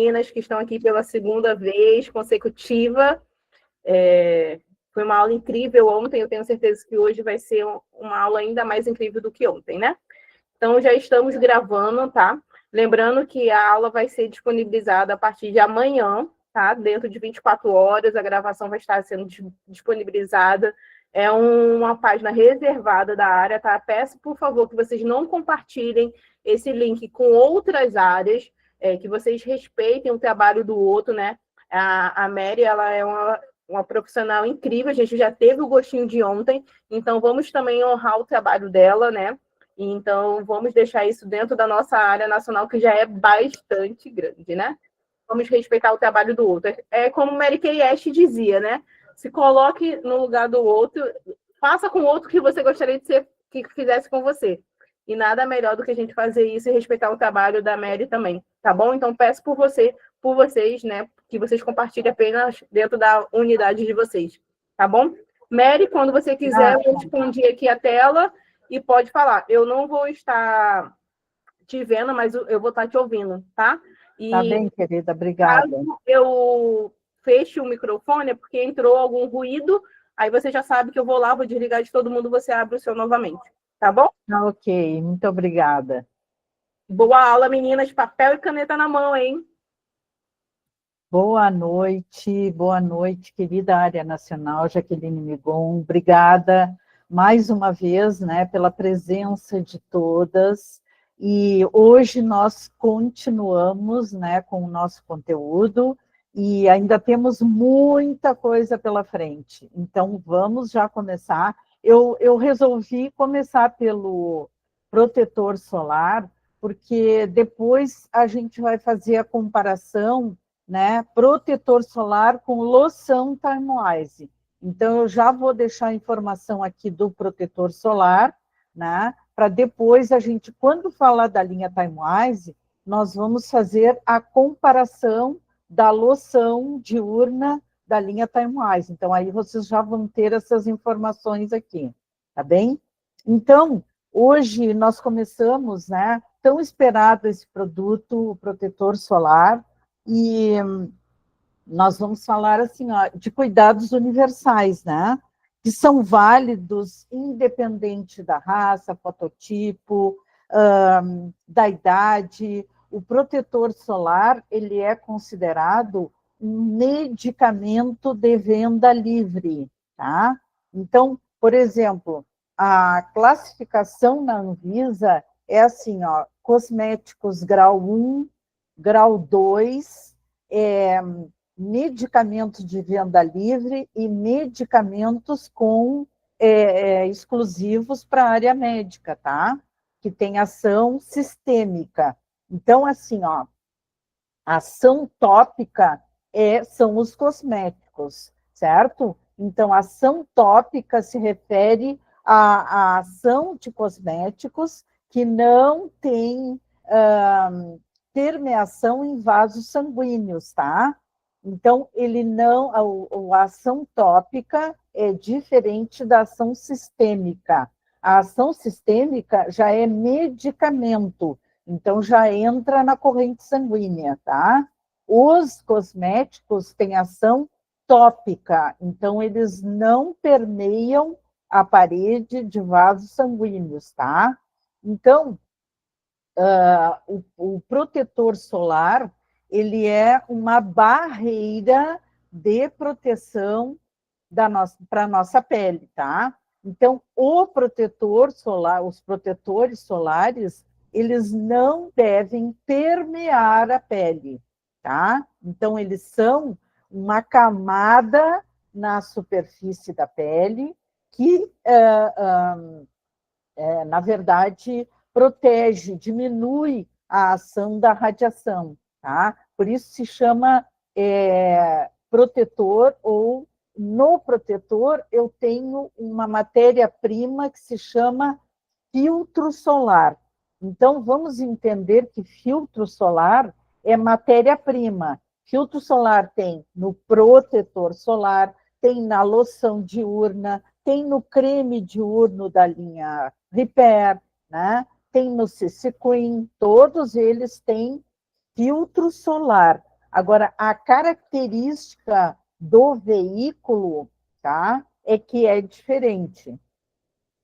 meninas que estão aqui pela segunda vez consecutiva. Foi uma aula incrível ontem, eu tenho certeza que hoje vai ser uma aula ainda mais incrível do que ontem, né? Então, já estamos gravando, tá? Lembrando que a aula vai ser disponibilizada a partir de amanhã, tá? Dentro de 24 horas, a gravação vai estar sendo disponibilizada. É uma página reservada da área, tá? Peço, por favor, que vocês não compartilhem esse link com outras áreas, que vocês respeitem o trabalho do outro, né? A Mary, ela é uma profissional incrível, a gente já teve o gostinho de ontem, então vamos também honrar o trabalho dela, né? Então, vamos deixar isso dentro da nossa área nacional, que já é bastante grande, né? Vamos respeitar o trabalho do outro. É como Mary Kay Ash dizia, né? Se coloque no lugar do outro, faça com o outro o que você gostaria de ser, que fizesse com você. E nada melhor do que a gente fazer isso e respeitar o trabalho da Mary também, tá bom? Então, peço por vocês, né, que vocês compartilhem apenas dentro da unidade de vocês, tá bom? Mary, quando você quiser, eu vou expandir aqui a tela e pode falar. Eu não vou estar te vendo, mas eu vou estar te ouvindo, tá? E tá bem, querida, obrigada. Caso eu feche o microfone, é porque entrou algum ruído, aí você já sabe que eu vou lá, vou desligar de todo mundo, você abre o seu novamente, tá bom? Tá ok, muito obrigada. Boa aula, meninas, papel e caneta na mão, hein? Boa noite, querida área nacional, Jaqueline Migon, obrigada mais uma vez, né, pela presença de todas, e hoje nós continuamos, né, com o nosso conteúdo, e ainda temos muita coisa pela frente, então vamos já começar. Eu resolvi começar pelo protetor solar, porque depois a gente vai fazer a comparação, né, protetor solar com loção Time-Wise. Então, eu já vou deixar a informação aqui do protetor solar, né, para depois a gente, quando falar da linha Time-Wise, nós vamos fazer a comparação da loção diurna da linha Time-Wise. Então, aí vocês já vão ter essas informações aqui, tá bem? Então, hoje nós começamos, né, tão esperado esse produto, o protetor solar, e nós vamos falar assim, ó, de cuidados universais, né? Que são válidos independente da raça, fototipo, da idade. O protetor solar, ele é considerado um medicamento de venda livre, tá? Então, por exemplo, a classificação na Anvisa é assim, ó, cosméticos grau 1, grau 2, medicamentos de venda livre e medicamentos exclusivos para a área médica, tá? Que tem ação sistêmica. Então, assim, ó, ação tópica são os cosméticos, certo? Então, ação tópica se refere à ação de cosméticos que não tem permeação em vasos sanguíneos, tá? Então, ele não, a ação tópica é diferente da ação sistêmica. A ação sistêmica já é medicamento, então já entra na corrente sanguínea, tá? Os cosméticos têm ação tópica, então eles não permeiam a parede de vasos sanguíneos, tá? Então, o protetor solar, ele é uma barreira de proteção para a nossa pele, tá? Então, o protetor solar, os protetores solares, eles não devem permear a pele, tá? Então, eles são uma camada na superfície da pele que, na verdade, protege, diminui a ação da radiação, tá? Por isso se chama protetor, ou no protetor eu tenho uma matéria-prima que se chama filtro solar. Então, vamos entender que filtro solar é matéria-prima. Filtro solar tem no protetor solar, tem na loção diurna, tem no creme diurno da linha Repair, tem no CC Cream, todos eles têm filtro solar. Agora, a característica do veículo, tá, é que é diferente.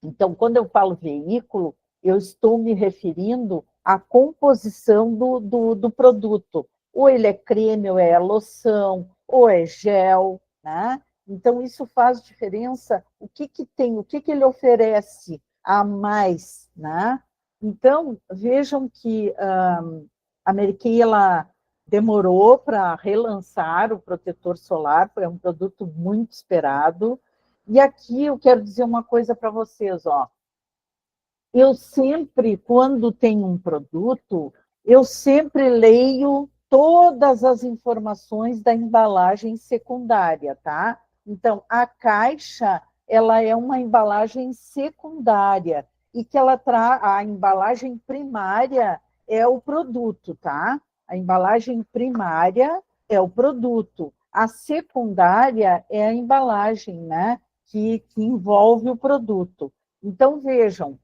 Então, quando eu falo veículo, eu estou me referindo à composição do produto. Ou ele é creme, ou é loção, ou é gel, né? Então, isso faz diferença. O que tem, o que ele oferece a mais, né? Então, vejam que a Mary Kay, ela demorou para relançar o protetor solar, foi um produto muito esperado. E aqui eu quero dizer uma coisa para vocês, ó. Eu sempre, quando tenho um produto, eu sempre leio todas as informações da embalagem secundária, tá? Então, a caixa, ela é uma embalagem secundária e que ela traz a embalagem primária é o produto, tá? A embalagem primária é o produto. A secundária é a embalagem, né? Que envolve o produto. Então, vejam,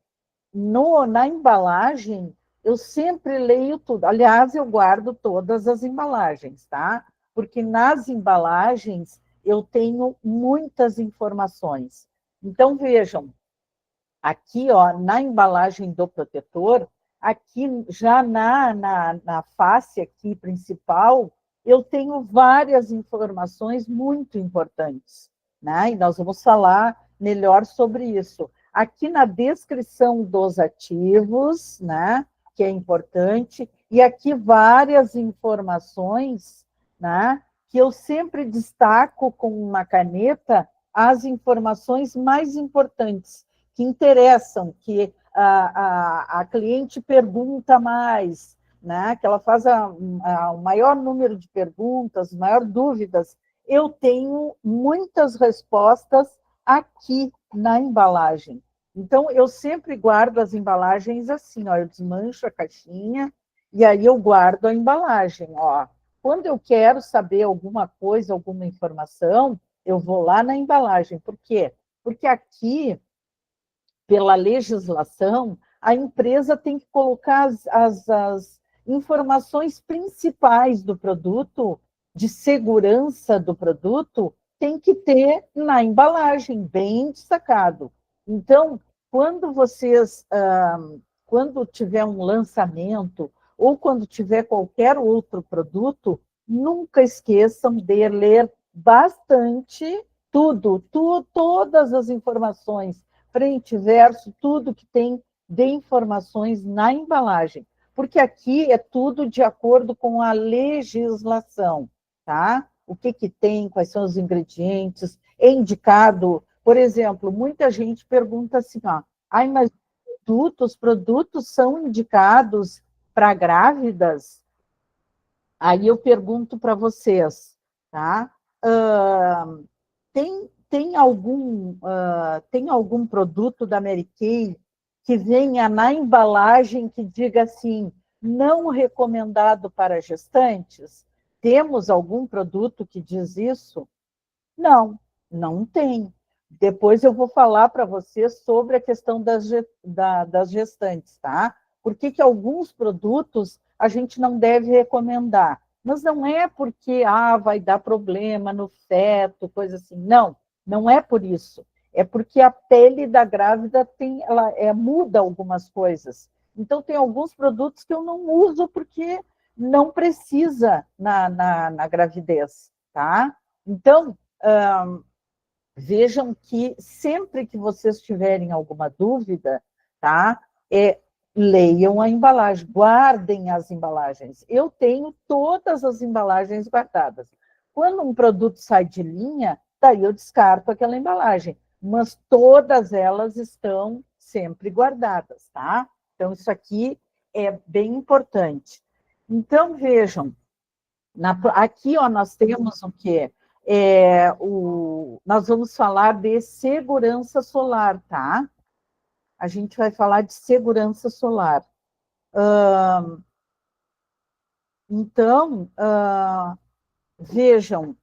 na embalagem, eu sempre leio tudo. Aliás, eu guardo todas as embalagens, tá? Porque nas embalagens eu tenho muitas informações. Então, vejam, aqui, ó, na embalagem do protetor, aqui já na face aqui principal, eu tenho várias informações muito importantes, né? E nós vamos falar melhor sobre isso. Aqui na descrição dos ativos, né? Que é importante, e aqui várias informações, né? Que eu sempre destaco com uma caneta as informações mais importantes, que interessam, que a cliente pergunta mais, né? Que ela faz o maior número de perguntas, maior dúvidas. Eu tenho muitas respostas aqui na embalagem. Então, eu sempre guardo as embalagens assim, ó, eu desmancho a caixinha e aí eu guardo a embalagem, ó. Quando eu quero saber alguma coisa, alguma informação, eu vou lá na embalagem. Por quê? Porque aqui, pela legislação, a empresa tem que colocar as informações principais do produto, de segurança do produto, tem que ter na embalagem, bem destacado. Então, quando vocês, quando tiver um lançamento, ou quando tiver qualquer outro produto, nunca esqueçam de ler bastante todas as informações, frente, verso, tudo que tem de informações na embalagem, porque aqui é tudo de acordo com a legislação, tá? O que tem, quais são os ingredientes, é indicado, por exemplo, muita gente pergunta assim, ó, ai, mas os produtos são indicados para grávidas? Aí eu pergunto para vocês, tá? Tem algum produto da Mary Kay que venha na embalagem que diga assim, não recomendado para gestantes? Temos algum produto que diz isso? Não, não tem. Depois eu vou falar para vocês sobre a questão das gestantes, tá? Por que alguns produtos a gente não deve recomendar? Mas não é porque vai dar problema no feto, coisa assim. Não, não é por isso. É porque a pele da grávida muda algumas coisas. Então, tem alguns produtos que eu não uso porque não precisa na gravidez, tá? Então, vejam que sempre que vocês tiverem alguma dúvida, tá? Leiam a embalagem, guardem as embalagens. Eu tenho todas as embalagens guardadas. Quando um produto sai de linha, daí eu descarto aquela embalagem, mas todas elas estão sempre guardadas, tá? Então, isso aqui é bem importante. Então, vejam, aqui ó, nós temos o quê? Nós vamos falar de segurança solar, tá? A gente vai falar de segurança solar. Então, vejam,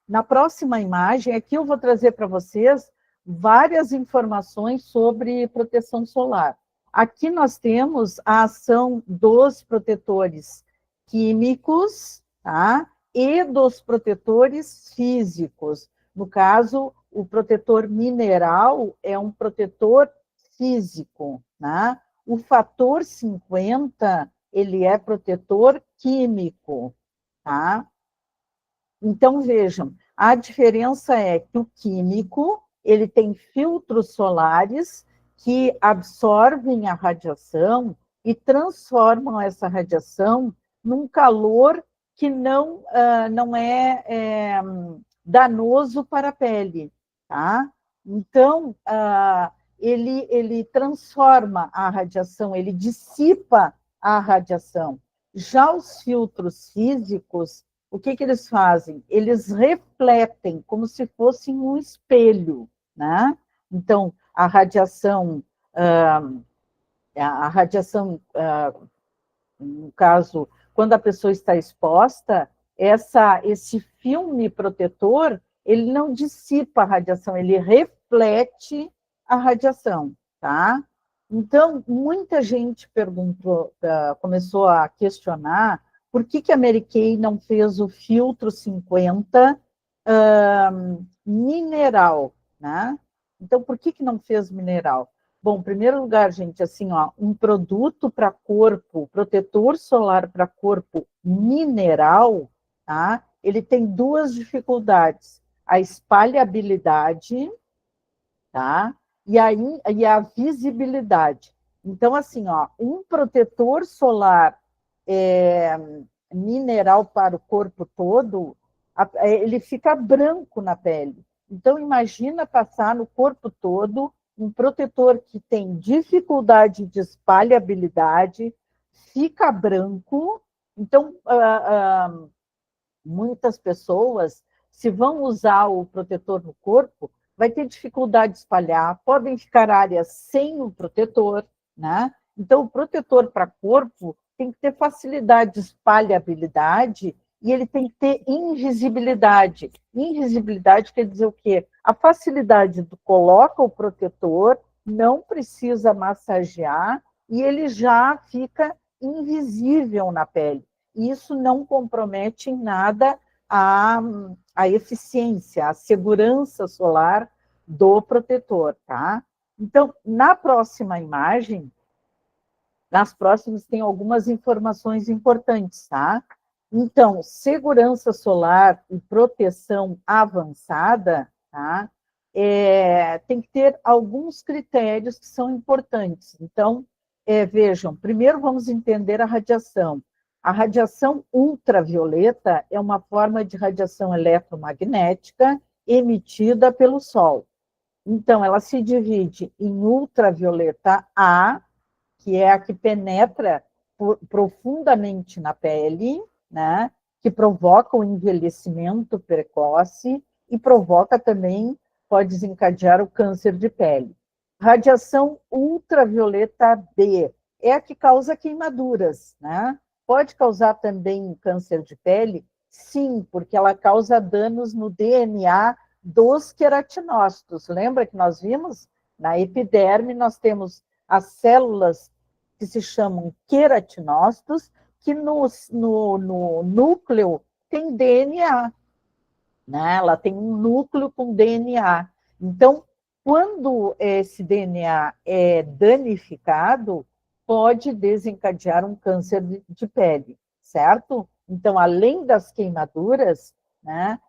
na próxima imagem, aqui eu vou trazer para vocês várias informações sobre proteção solar. Aqui nós temos a ação dos protetores químicos, tá? E dos protetores físicos. No caso, o protetor mineral é um protetor físico, né? O fator 50, ele é protetor químico, tá? Então, vejam, a diferença é que o químico, ele tem filtros solares que absorvem a radiação e transformam essa radiação num calor que não é danoso para a pele, tá? Então, ele transforma a radiação, ele dissipa a radiação. Já os filtros físicos, o que eles fazem? Eles refletem como se fosse um espelho, né? Então, a radiação, no caso, quando a pessoa está exposta, esse filme protetor, ele não dissipa a radiação, ele reflete a radiação, tá? Então, muita gente começou a questionar por que a Mary Kay não fez o filtro 50 mineral, né? Então, por que não fez mineral? Bom, em primeiro lugar, gente, assim, ó, um produto para corpo, protetor solar para corpo mineral, tá? Ele tem duas dificuldades: a espalhabilidade, tá? E a visibilidade. Então, assim, ó, um protetor solar mineral para o corpo todo, ele fica branco na pele. Então, imagina passar no corpo todo um protetor que tem dificuldade de espalhabilidade, fica branco. Então, muitas pessoas, se vão usar o protetor no corpo, vai ter dificuldade de espalhar, podem ficar áreas sem o protetor, né? Então, o protetor para corpo tem que ter facilidade de espalhabilidade e ele tem que ter invisibilidade. Invisibilidade quer dizer o quê? A facilidade do coloca o protetor, não precisa massagear e ele já fica invisível na pele. Isso não compromete em nada a eficiência, a segurança solar do protetor, tá? Então, na próxima imagem, nas próximas tem algumas informações importantes, tá? Então, segurança solar e proteção avançada, tá? Tem que ter alguns critérios que são importantes. Então, vejam, primeiro vamos entender a radiação. A radiação ultravioleta é uma forma de radiação eletromagnética emitida pelo Sol. Então, ela se divide em ultravioleta A, que é a que penetra profundamente na pele, né? Que provoca o envelhecimento precoce e provoca também, pode desencadear o câncer de pele. Radiação ultravioleta B é a que causa queimaduras, né? Pode causar também câncer de pele? Sim, porque ela causa danos no DNA dos queratinócitos. Lembra que nós vimos? Na epiderme nós temos as células que se chamam queratinócitos, que no núcleo tem DNA, né? Ela tem um núcleo com DNA. Então, quando esse DNA é danificado, pode desencadear um câncer de pele, certo? Então, além das queimaduras, né,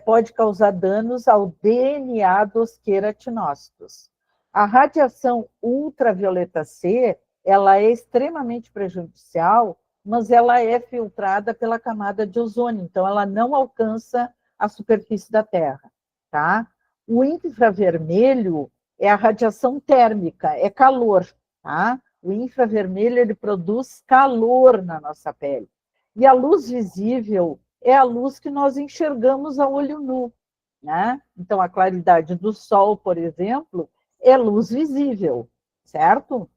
pode causar danos ao DNA dos queratinócitos. A radiação ultravioleta C, ela é extremamente prejudicial, mas ela é filtrada pela camada de ozônio, então ela não alcança a superfície da Terra, tá? O infravermelho é a radiação térmica, é calor, tá? O infravermelho, ele produz calor na nossa pele. E a luz visível é a luz que nós enxergamos a olho nu, né? Então, a claridade do Sol, por exemplo, é luz visível, certo?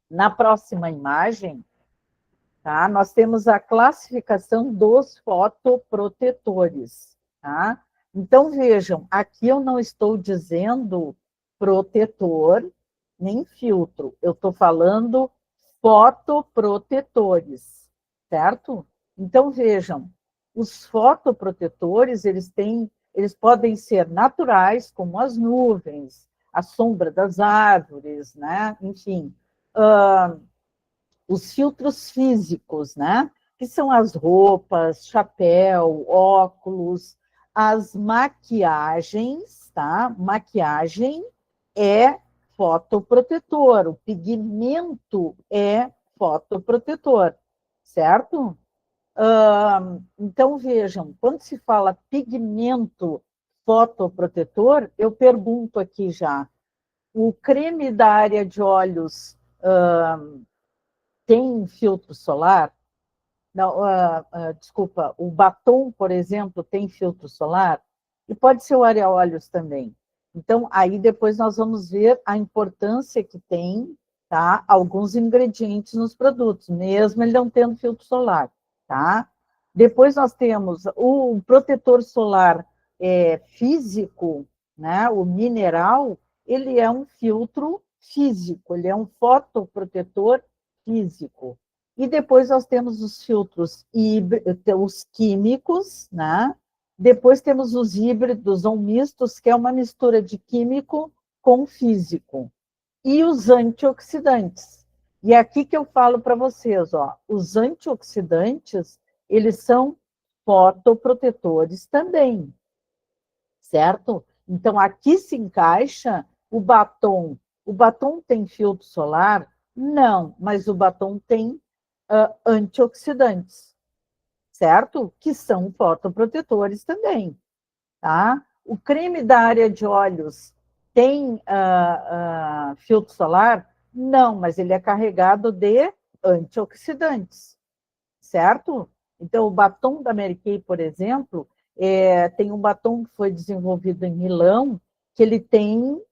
Na próxima imagem, tá? Nós temos a classificação dos fotoprotetores, tá? Então, vejam, aqui eu não estou dizendo protetor nem filtro, eu estou falando fotoprotetores, certo? Então, vejam, Os fotoprotetores, eles podem ser naturais, como as nuvens, a sombra das árvores, né? Enfim, os filtros físicos, né? Que são as roupas, chapéu, óculos, as maquiagens, tá? Maquiagem é fotoprotetor, o pigmento é fotoprotetor, certo? Então, vejam, quando se fala pigmento fotoprotetor, eu pergunto aqui já, o creme da área de olhos tem filtro solar? Não, desculpa, o batom, por exemplo, tem filtro solar? E pode ser o areóleos também. Então, aí depois nós vamos ver a importância que tem, tá, alguns ingredientes nos produtos, mesmo ele não tendo filtro solar, tá? Depois nós temos o protetor solar físico, né, o mineral, ele é um filtro físico, ele é um fotoprotetor físico. E depois nós temos os filtros os químicos, né? Depois temos os híbridos ou mistos, que é uma mistura de químico com físico. E os antioxidantes. E é aqui que eu falo para vocês, ó, os antioxidantes, eles são fotoprotetores também, certo? Então, aqui se encaixa o batom. O batom tem filtro solar? Não, mas o batom tem antioxidantes, certo? Que são fotoprotetores também, tá? O creme da área de olhos tem filtro solar? Não, mas ele é carregado de antioxidantes, certo? Então, o batom da Mary Kay, por exemplo, tem um batom que foi desenvolvido em Milão, que ele tem um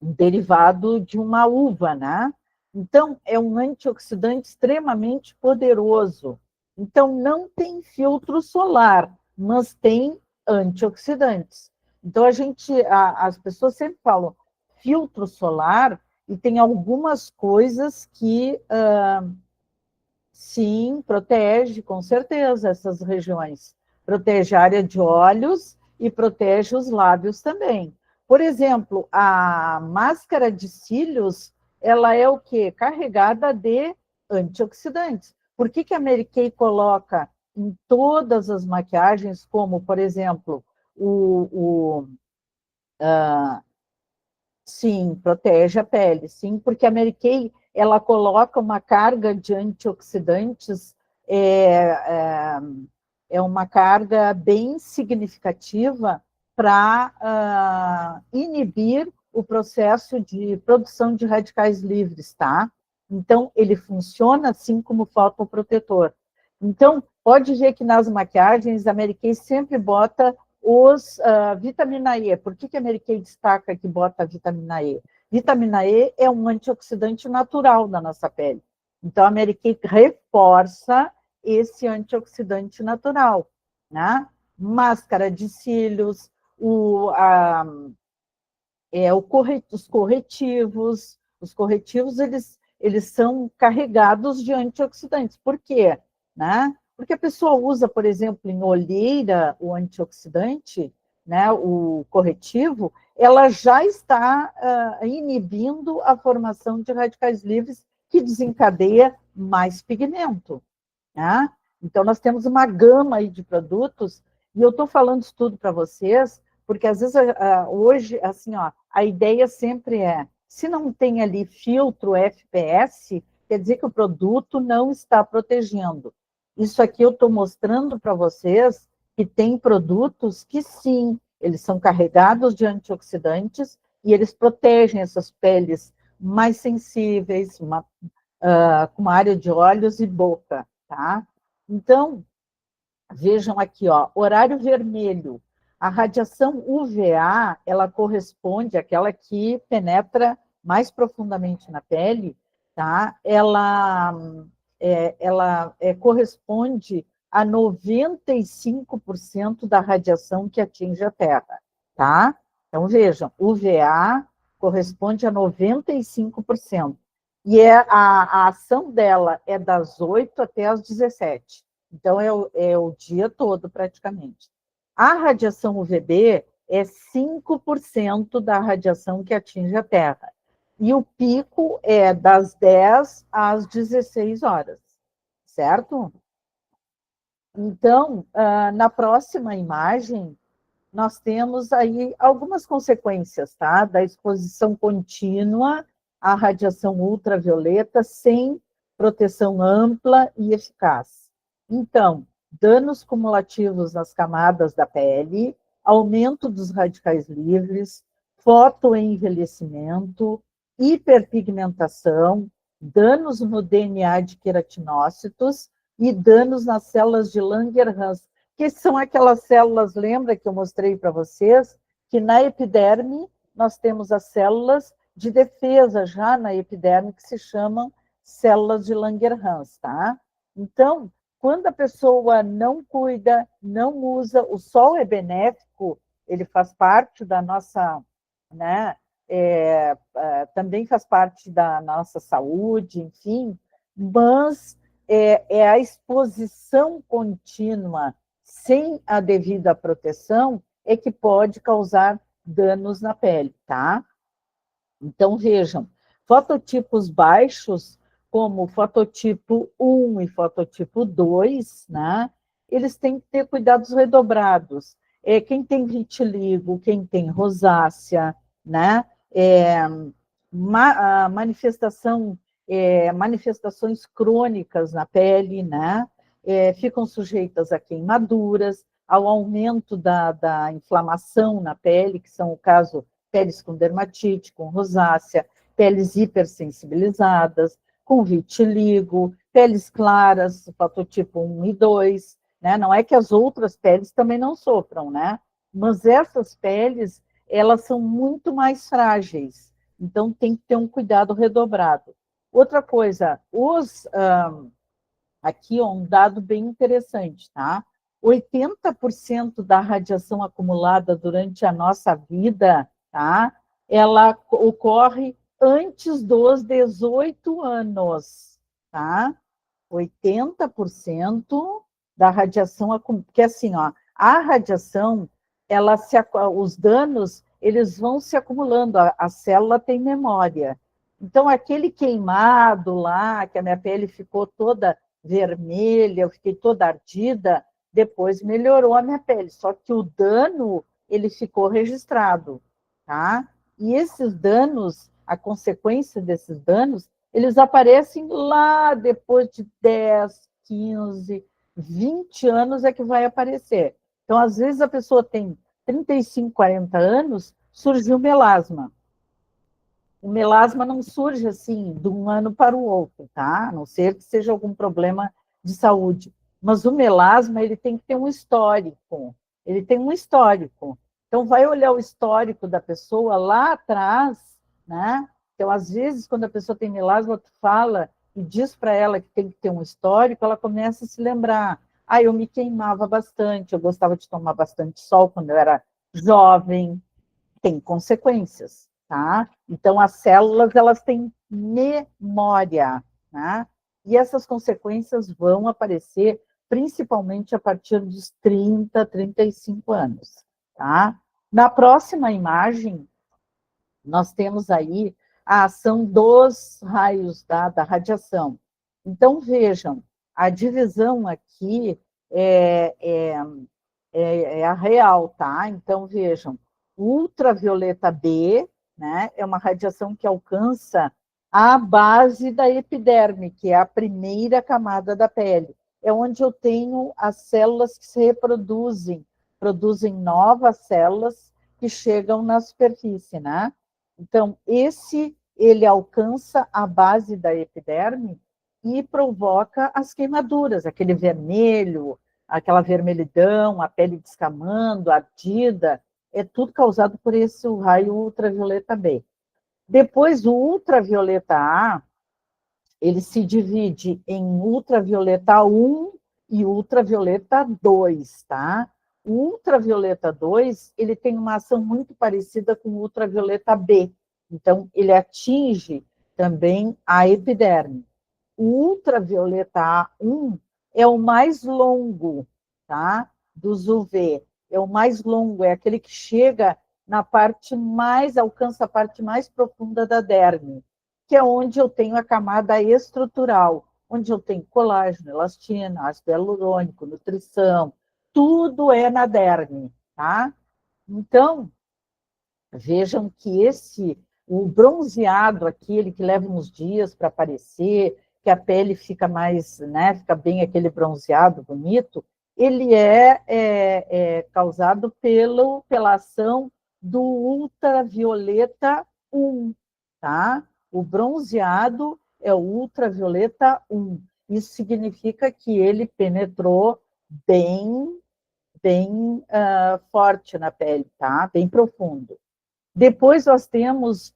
derivado de uma uva, né? Então, é um antioxidante extremamente poderoso. Então, não tem filtro solar, mas tem antioxidantes. Então, as pessoas sempre falam filtro solar e tem algumas coisas que, sim, protege, com certeza, essas regiões. Protege a área de olhos e protege os lábios também. Por exemplo, a máscara de cílios, ela é o quê? Carregada de antioxidantes. Por que a Mary Kay coloca em todas as maquiagens, como, por exemplo, sim, protege a pele, sim, porque a Mary Kay, ela coloca uma carga de antioxidantes, é uma carga bem significativa para inibir o processo de produção de radicais livres, tá? Então, ele funciona assim como fotoprotetor. Então, pode ver que nas maquiagens, a Mary Kay sempre bota vitamina E. Por que a Mary Kay destaca que bota a vitamina E? Vitamina E é um antioxidante natural da nossa pele. Então, a Mary Kay reforça esse antioxidante natural, né? Máscara de cílios, os corretivos, eles são carregados de antioxidantes. Por quê? Né? Porque a pessoa usa, por exemplo, em olheira, o antioxidante, né, o corretivo, ela já está inibindo a formação de radicais livres que desencadeia mais pigmento. Né? Então, nós temos uma gama aí de produtos, e eu estou falando isso tudo para vocês, porque às vezes hoje, assim, ó, a ideia sempre se não tem ali filtro FPS, quer dizer que o produto não está protegendo. Isso aqui eu estou mostrando para vocês que tem produtos que sim, eles são carregados de antioxidantes e eles protegem essas peles mais sensíveis, com uma área de olhos e boca, tá? Então, vejam aqui, ó, horário vermelho. A radiação UVA, ela corresponde àquela que penetra mais profundamente na pele, tá? Ela corresponde a 95% da radiação que atinge a Terra, tá? Então, vejam, UVA corresponde a 95%. E a ação dela é das 8 até as 17. Então, é o dia todo, praticamente. A radiação UVB é 5% da radiação que atinge a Terra. E o pico é das 10 às 16 horas, certo? Então, na próxima imagem, nós temos aí algumas consequências, tá? Da exposição contínua à radiação ultravioleta sem proteção ampla e eficaz. Então, danos cumulativos nas camadas da pele, aumento dos radicais livres, fotoenvelhecimento, hiperpigmentação, danos no DNA de queratinócitos e danos nas células de Langerhans, que são aquelas células, lembra que eu mostrei para vocês, que na epiderme nós temos as células de defesa já na epiderme, que se chamam células de Langerhans, tá? Então, quando a pessoa não cuida, não usa, o sol é benéfico, ele faz parte da nossa, né, também faz parte da nossa saúde, enfim, mas é a exposição contínua sem a devida proteção é que pode causar danos na pele, tá? Então, vejam, fototipos baixos, como o fototipo 1 e fototipo 2, né? Eles têm que ter cuidados redobrados. Quem tem vitiligo, quem tem rosácea, né? Manifestações crônicas na pele, né? Ficam sujeitas a queimaduras, ao aumento da inflamação na pele, que são o caso peles com dermatite, com rosácea, peles hipersensibilizadas, com vitiligo, peles claras, fototipo 1 e 2, né? Não é que as outras peles também não sofram, né? Mas essas peles, elas são muito mais frágeis, então tem que ter um cuidado redobrado. Outra coisa, aqui um dado bem interessante, tá? 80% da radiação acumulada durante a nossa vida, tá? Ela ocorre antes dos 18 anos, tá? 80% da radiação, porque assim, ó, a radiação, os danos, eles vão se acumulando, a célula tem memória. Então, aquele queimado lá, que a minha pele ficou toda vermelha, eu fiquei toda ardida, depois melhorou a minha pele, só que o dano, ele ficou registrado, tá? E esses danos, a consequência desses danos, eles aparecem lá depois de 10, 15, 20 anos é que vai aparecer. Então, às vezes, a pessoa tem 35, 40 anos, surgiu melasma. O melasma não surge assim de um ano para o outro, tá? A não ser que seja algum problema de saúde. Mas o melasma, ele tem que ter um histórico. Ele tem um histórico. Então, vai olhar o histórico da pessoa lá atrás, né? Então, às vezes, quando a pessoa tem melasma, tu fala e diz para ela que tem que ter um histórico, ela começa a se lembrar. Ah, eu me queimava bastante, eu gostava de tomar bastante sol quando eu era jovem. Tem consequências, tá? Então, as células, elas têm memória, tá? E essas consequências vão aparecer principalmente a partir dos 30, 35 anos, tá? Na próxima imagem, nós temos aí a ação dos raios da radiação. Então, vejam, a divisão aqui é a real, tá? Então, vejam, ultravioleta B, né, é uma radiação que alcança a base da epiderme, que é a primeira camada da pele. É onde eu tenho as células que se reproduzem, produzem novas células que chegam na superfície, né? Então, ele alcança a base da epiderme e provoca as queimaduras, aquele vermelho, aquela vermelhidão, a pele descamando, ardida, é tudo causado por esse raio ultravioleta B. Depois, o ultravioleta A, ele se divide em ultravioleta 1 e ultravioleta 2, tá? O ultravioleta 2, ele tem uma ação muito parecida com o ultravioleta B. Então, ele atinge também a epiderme. O ultravioleta A1 é o mais longo, tá? Dos UV. É o mais longo, é aquele que chega na parte mais, alcança a parte mais profunda da derme, que é onde eu tenho a camada estrutural, onde eu tenho colágeno, elastina, ácido hialurônico, nutrição, tudo é na derme, tá? Então, vejam que o bronzeado, aquele que leva uns dias para aparecer, que a pele fica mais, né, fica bem aquele bronzeado bonito, ele é causado pela ação do ultravioleta 1, tá? O bronzeado é o ultravioleta 1. Isso significa que ele penetrou bem forte na pele, tá? Bem profundo. Depois nós temos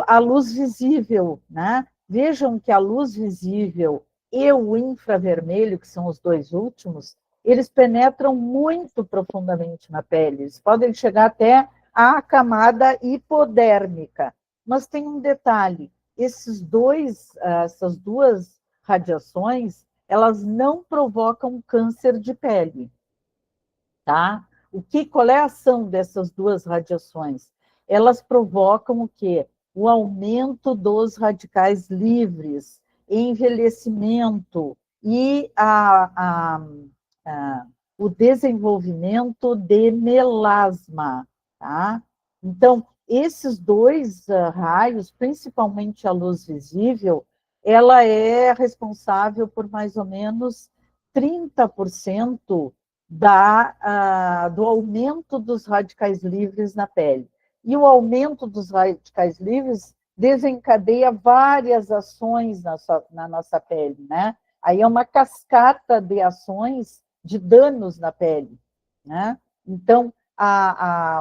a luz visível, né? Vejam que a luz visível e o infravermelho, que são os dois últimos, eles penetram muito profundamente na pele. Eles podem chegar até à camada hipodérmica. Mas tem um detalhe: essas duas radiações, elas não provocam câncer de pele, tá? Qual é a ação dessas duas radiações? Elas provocam o quê? O aumento dos radicais livres, envelhecimento e o desenvolvimento de melasma, tá? Então, esses dois raios, principalmente a luz visível, ela é responsável por mais ou menos 30% do aumento dos radicais livres na pele. E o aumento dos radicais livres desencadeia várias ações na nossa pele, né? Aí é uma cascata de ações de danos na pele, né? Então,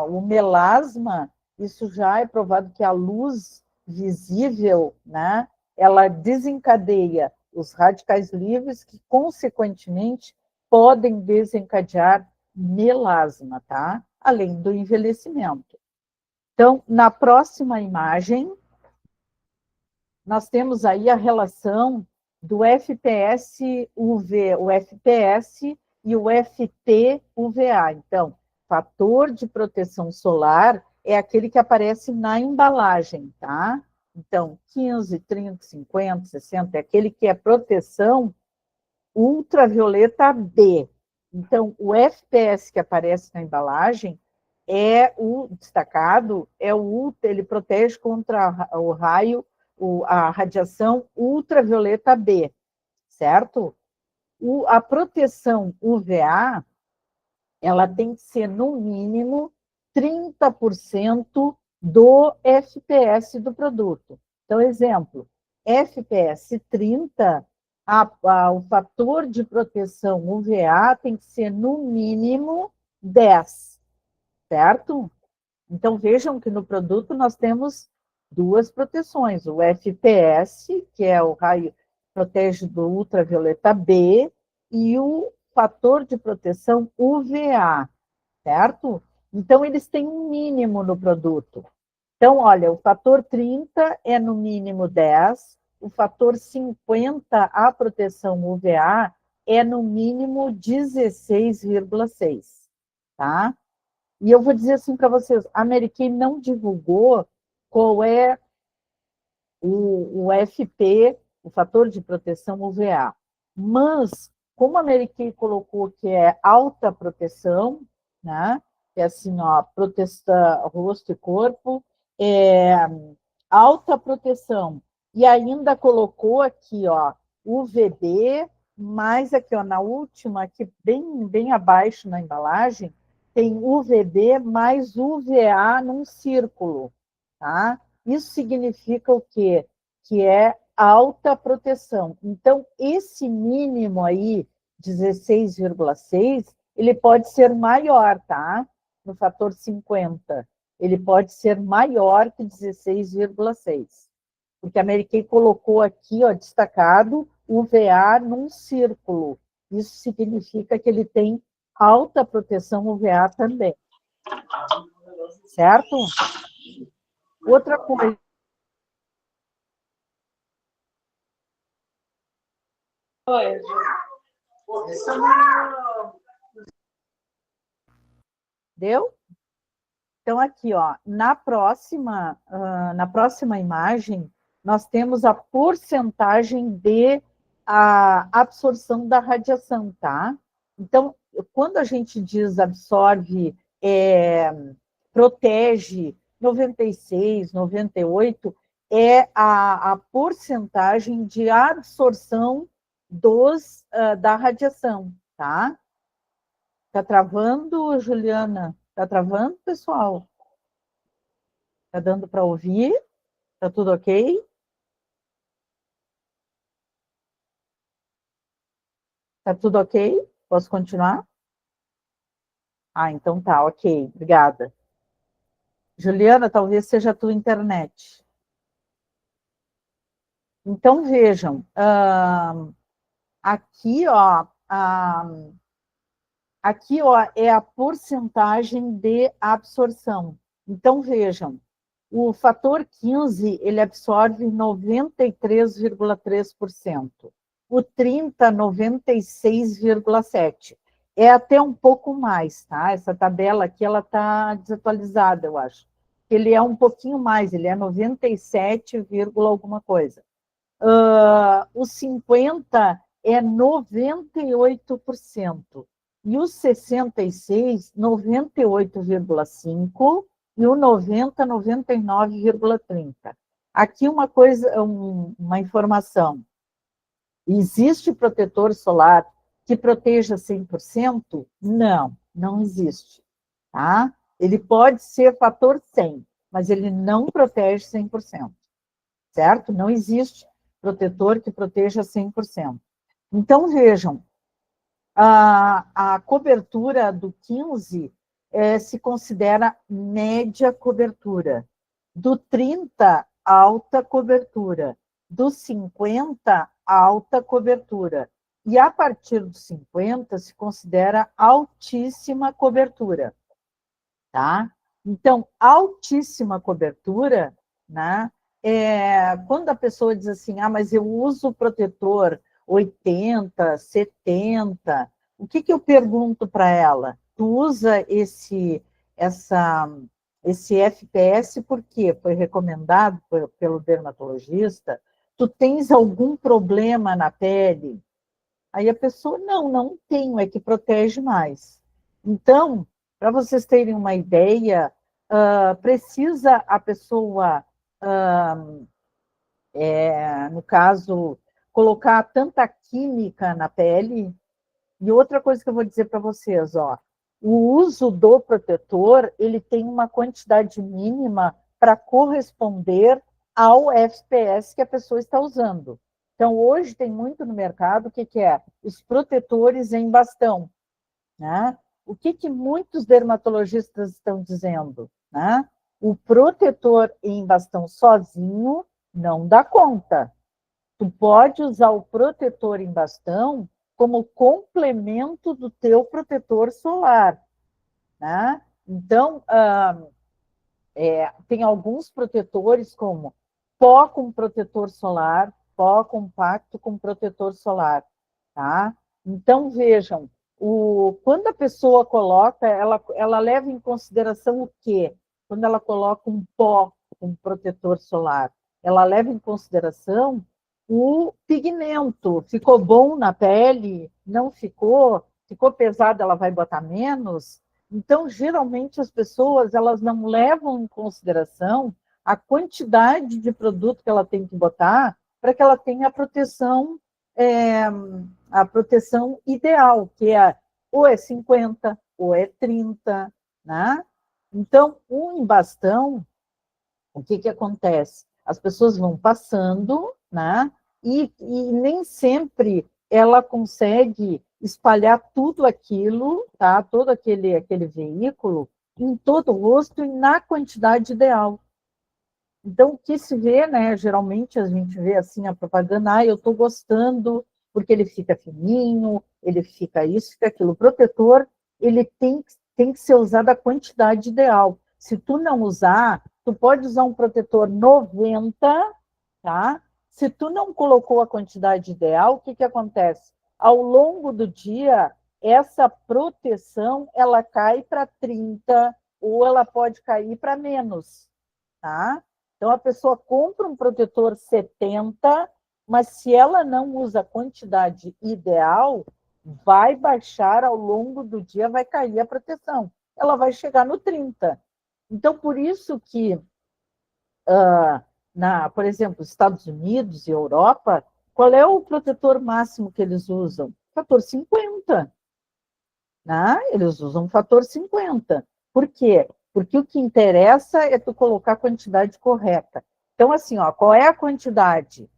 o melasma, isso já é provado que a luz visível, né? Ela desencadeia os radicais livres que, consequentemente, podem desencadear melasma, tá? Além do envelhecimento. Então, na próxima imagem, nós temos aí a relação do FPS-UV, o FPS e o FT-UVA. Então, fator de proteção solar é aquele que aparece na embalagem, tá? Então, 15, 30, 50, 60 é aquele que é proteção ultravioleta B. Então, o FPS que aparece na embalagem é o destacado, ele protege contra o raio, a radiação ultravioleta B, certo? A proteção UVA, ela tem que ser, no mínimo, 30% do FPS do produto. Então, exemplo, FPS 30, o fator de proteção UVA tem que ser, no mínimo, 10, certo? Então, vejam que no produto nós temos duas proteções, o FPS, que é o raio protege do ultravioleta B, e o fator de proteção UVA, certo? Então, eles têm um mínimo no produto. Então, olha, o fator 30 é no mínimo 10, o fator 50, a proteção UVA, é no mínimo 16,6, tá? E eu vou dizer assim para vocês, a Mary Kay não divulgou qual é o FP, o fator de proteção UVA. Mas, como a Mary Kay colocou que é alta proteção, né? Que é assim, ó, proteção rosto e corpo, alta proteção. E ainda colocou aqui, ó, UVB, mais aqui, ó, na última, aqui bem abaixo na embalagem, tem UVB mais UVA num círculo, tá? Isso significa o quê? Que é alta proteção. Então, esse mínimo aí, 16,6, ele pode ser maior, tá? No fator 50. Ele pode ser maior que 16,6. Porque a Mary Kay colocou aqui, ó, destacado, UVA num círculo. Isso significa que ele tem alta proteção UVA também. Certo? Outra coisa. Deu? Então, aqui, ó, na próxima imagem, nós temos a porcentagem de absorção da radiação, tá? Então, quando a gente diz absorve, protege 96, 98, é a porcentagem de absorção da radiação, tá? Tá travando, Juliana? Tá travando, pessoal? Tá dando para ouvir? Tá tudo ok? Tá tudo ok? Posso continuar? Ah, então tá, ok. Obrigada. Juliana, talvez seja a tua internet. Então, vejam, aqui, ó, aqui, ó, é a porcentagem de absorção. Então, vejam, o fator 15, ele absorve 93,3%. O 30, 96,7%. É até um pouco mais, tá? Essa tabela aqui, ela está desatualizada, eu acho. Ele é um pouquinho mais, ele é 97, alguma coisa. O 50 é 98%. E o 66, 98,5%. E o 90, 99,30%. Aqui uma coisa, uma informação. Existe protetor solar que proteja 100%? Não, não existe. Tá? Ele pode ser fator 100, mas ele não protege 100%. Certo? Não existe protetor que proteja 100%. Então, vejam, a cobertura do 15 se considera média cobertura. Do 30, alta cobertura. Do 50, alta cobertura. E a partir dos 50 se considera altíssima cobertura. Tá? Então, altíssima cobertura, né? Quando a pessoa diz assim, mas eu uso protetor 80, 70, o que eu pergunto para ela? Tu usa esse FPS por quê? Foi recomendado pelo dermatologista? Tu tens algum problema na pele? Aí a pessoa, não tenho, é que protege mais. Então, para vocês terem uma ideia, precisa a pessoa, no caso, colocar tanta química na pele. E outra coisa que eu vou dizer para vocês, ó, o uso do protetor, ele tem uma quantidade mínima para corresponder ao FPS que a pessoa está usando. Então, hoje tem muito no mercado, o que é? Os protetores em bastão. Né? O que muitos dermatologistas estão dizendo? Né? O protetor em bastão sozinho não dá conta. Tu pode usar o protetor em bastão como complemento do teu protetor solar. Né? Então, tem alguns protetores como pó com protetor solar, pó compacto com protetor solar. Tá? Então, vejam, quando a pessoa coloca, ela leva em consideração o quê? Quando ela coloca um pó com protetor solar, ela leva em consideração o pigmento. Ficou bom na pele? Não ficou? Ficou pesado, ela vai botar menos? Então, geralmente, as pessoas elas não levam em consideração a quantidade de produto que ela tem que botar para que ela tenha a proteção ideal, que ou é 50, ou é 30, né? Então, um bastão, o que acontece? As pessoas vão passando, né? E nem sempre ela consegue espalhar tudo aquilo, tá? Todo aquele veículo, em todo o rosto e na quantidade ideal. Então, o que se vê, né? Geralmente a gente vê assim a propaganda, eu estou gostando, porque ele fica fininho, ele fica isso, fica aquilo. O protetor, ele tem que ser usado a quantidade ideal. Se tu não usar, tu pode usar um protetor 90, tá? Se tu não colocou a quantidade ideal, o que acontece? ao longo do dia, essa proteção, ela cai para 30, ou ela pode cair para menos, tá? Então, a pessoa compra um protetor 70, mas se ela não usa a quantidade ideal, vai baixar ao longo do dia, vai cair a proteção. Ela vai chegar no 30. Então, por isso que, por exemplo, Estados Unidos e Europa, qual é o protetor máximo que eles usam? Fator 50. Né? Eles usam fator 50. Por quê? Porque o que interessa é tu colocar a quantidade correta. Então, assim, ó, qual é a quantidade?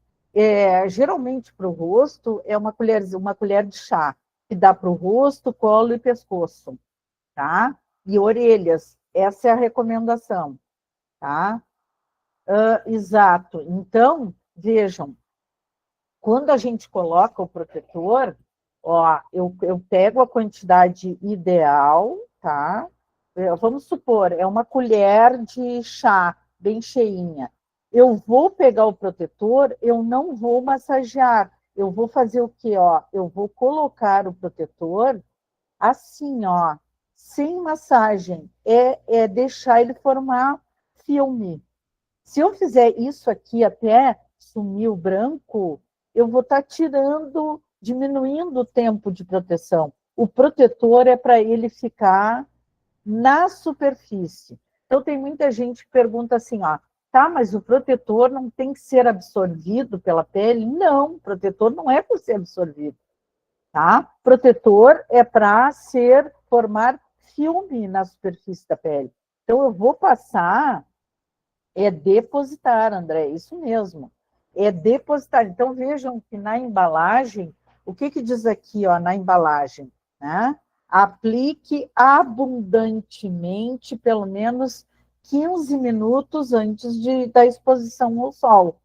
Geralmente, para o rosto, é uma colher de chá, que dá para o rosto, colo e pescoço, tá? E orelhas, essa é a recomendação, tá? Exato. Então, vejam, quando a gente coloca o protetor, ó, eu pego a quantidade ideal, tá? Vamos supor, é uma colher de chá bem cheinha. Eu vou pegar o protetor, eu não vou massagear. Eu vou fazer o quê? Ó? Eu vou colocar o protetor assim, ó, sem massagem. É deixar ele formar filme. Se eu fizer isso aqui até sumir o branco, eu vou estar tirando, diminuindo o tempo de proteção. O protetor é para ele ficar na superfície. Então, tem muita gente que pergunta assim, ó, tá, mas o protetor não tem que ser absorvido pela pele? Não, o protetor não é para ser absorvido, tá? Protetor é para formar filme na superfície da pele. Então, eu vou passar depositar, André, isso mesmo. É depositar. Então, vejam que na embalagem, o que diz aqui, ó, na embalagem? Né? Aplique abundantemente, pelo menos 15 minutos antes da exposição ao sol.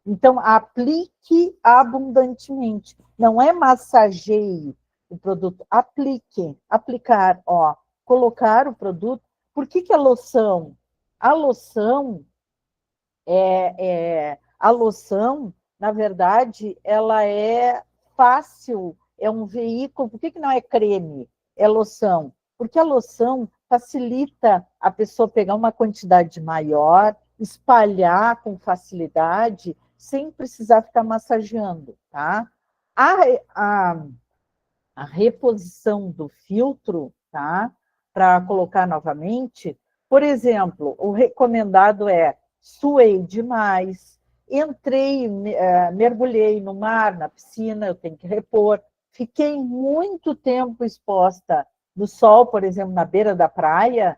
Então, aplique abundantemente. Não é massageie o produto, aplique, aplicar, ó, colocar o produto. Por que a loção? A loção, a loção, na verdade, ela é fácil, é um veículo. Por que não é creme? É loção. Porque a loção facilita a pessoa pegar uma quantidade maior, espalhar com facilidade, sem precisar ficar massageando, tá? A, a, a reposição do filtro, tá? Para colocar novamente, por exemplo, o recomendado é suei demais, entrei, mergulhei no mar, na piscina, eu tenho que repor, fiquei muito tempo exposta no sol, por exemplo, na beira da praia,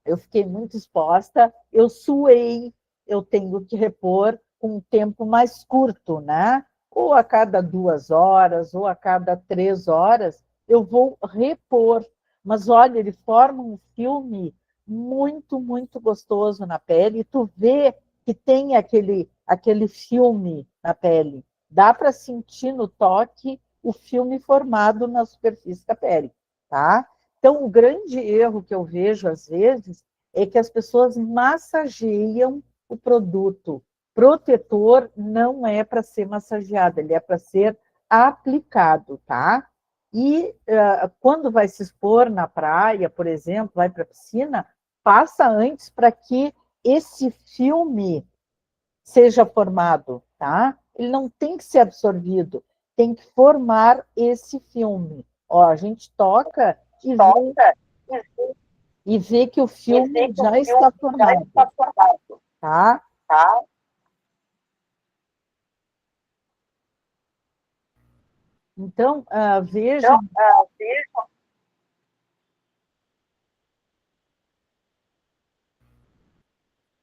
eu fiquei muito exposta, eu suei, eu tenho que repor com um tempo mais curto, né? Ou a cada 2 horas, ou a cada 3 horas, eu vou repor. Mas olha, ele forma um filme muito, muito gostoso na pele, e tu vê que tem aquele filme na pele. Dá para sentir no toque o filme formado na superfície da pele, tá? Então, o grande erro que eu vejo, às vezes, é que as pessoas massageiam o produto. Protetor não é para ser massageado, ele é para ser aplicado, tá? E quando vai se expor na praia, por exemplo, vai para a piscina, passa antes para que esse filme seja formado, tá? Ele não tem que ser absorvido, tem que formar esse filme. Ó, a gente toca e vê que o filme já está formado, tá? Então, vejam.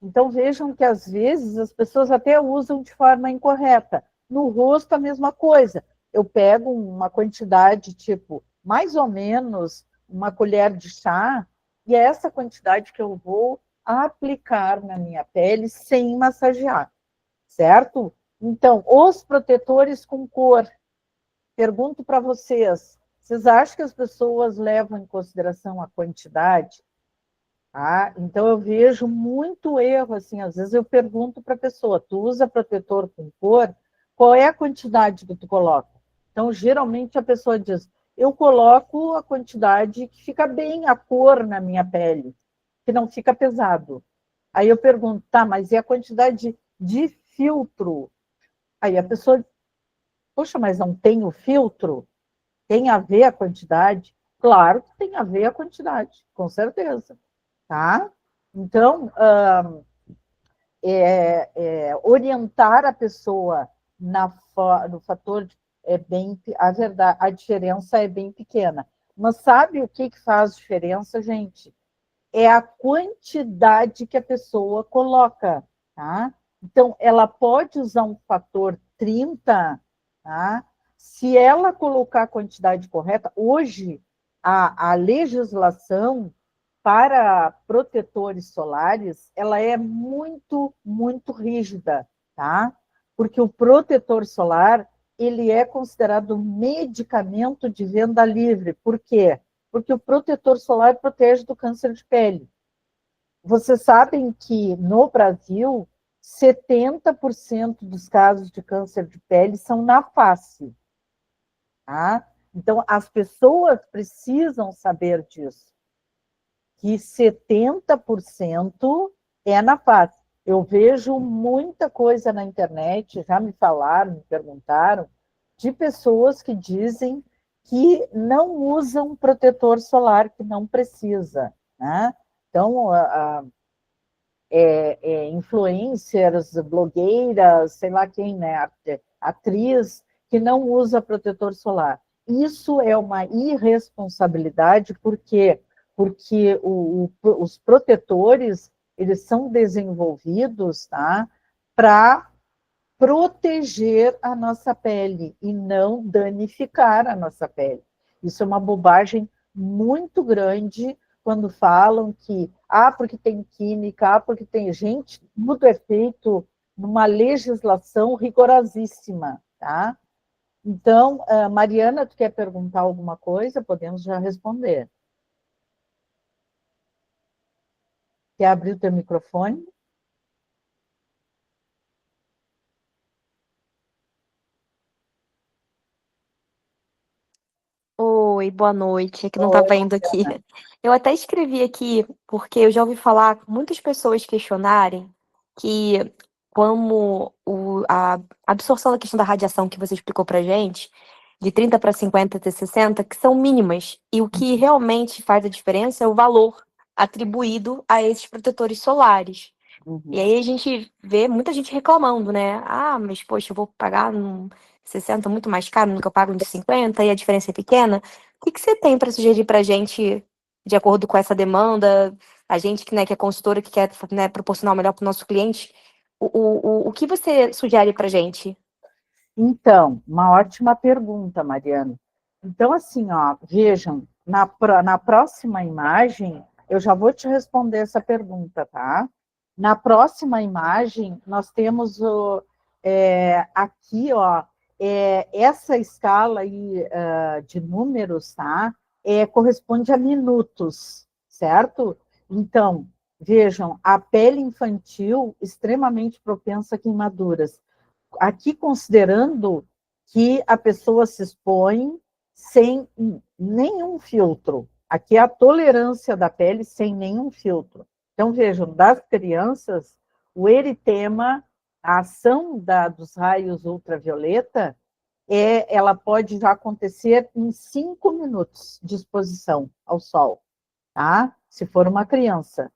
Então, vejam que, às vezes, as pessoas até usam de forma incorreta. No rosto, a mesma coisa. Eu pego uma quantidade, tipo, mais ou menos uma colher de chá, e é essa quantidade que eu vou aplicar na minha pele sem massagear, certo? Então, os protetores com cor. Pergunto para vocês acham que as pessoas levam em consideração a quantidade? Então, eu vejo muito erro, assim, às vezes eu pergunto para a pessoa, tu usa protetor com cor? qual é a quantidade que tu coloca? Então, geralmente a pessoa diz, eu coloco a quantidade que fica bem a cor na minha pele, que não fica pesado. Aí eu pergunto, tá, mas e a quantidade de filtro? Aí a pessoa, poxa, mas não tem o filtro? Tem a ver a quantidade? Claro que tem a ver a quantidade, com certeza, tá? Então, orientar a pessoa no fator é bem, a verdade, a diferença é bem pequena. Mas sabe o que faz diferença, gente? É a quantidade que a pessoa coloca, tá? Então, ela pode usar um fator 30, tá? Se ela colocar a quantidade correta, hoje a legislação para protetores solares, ela é muito, muito rígida, tá? Porque o protetor solar, ele é considerado medicamento de venda livre. Por quê? Porque o protetor solar protege do câncer de pele. Vocês sabem que no Brasil, 70% dos casos de câncer de pele são na face, tá? Então, as pessoas precisam saber disso, que 70% é na face. Eu vejo muita coisa na internet, já me falaram, me perguntaram, de pessoas que dizem que não usam protetor solar, que não precisa, né? Então, influencers, blogueiras, sei lá quem, né? Atriz, que não usa protetor solar. Isso é uma irresponsabilidade, porque os protetores, eles são desenvolvidos, tá, para proteger a nossa pele e não danificar a nossa pele. Isso é uma bobagem muito grande quando falam que, porque tem química, porque tem gente, tudo é feito numa legislação rigorosíssima, tá? Então, Mariana, tu quer perguntar alguma coisa? Podemos já responder. Quer abrir o teu microfone? Oi, boa noite. É que não Oi, estava indo aqui. Eu até escrevi aqui, porque eu já ouvi falar muitas pessoas questionarem que como a absorção da questão da radiação que você explicou pra gente, de 30 para 50 até 60, que são mínimas. E o que realmente faz a diferença é o valor atribuído a esses protetores solares. E aí a gente vê muita gente reclamando, né? Mas poxa, eu vou pagar 60 muito mais caro do que eu pago de 50 e a diferença é pequena. O que você tem para sugerir para a gente, de acordo com essa demanda, a gente que, né, que é consultora, que quer, né, proporcionar o melhor para o nosso cliente, o que você sugere para a gente? Então, uma ótima pergunta, Mariana. Então, assim, ó, vejam, na próxima imagem, eu já vou te responder essa pergunta, tá? Na próxima imagem, nós temos aqui, ó, essa escala aí, de números, tá? Corresponde a minutos, certo? Então, vejam, a pele infantil extremamente propensa a queimaduras. Aqui considerando que a pessoa se expõe sem nenhum filtro. Aqui é a tolerância da pele sem nenhum filtro. Então, vejam, das crianças, o eritema, a ação dos raios ultravioleta, ela pode já acontecer em 5 minutos de exposição ao sol, tá? Se for uma criança.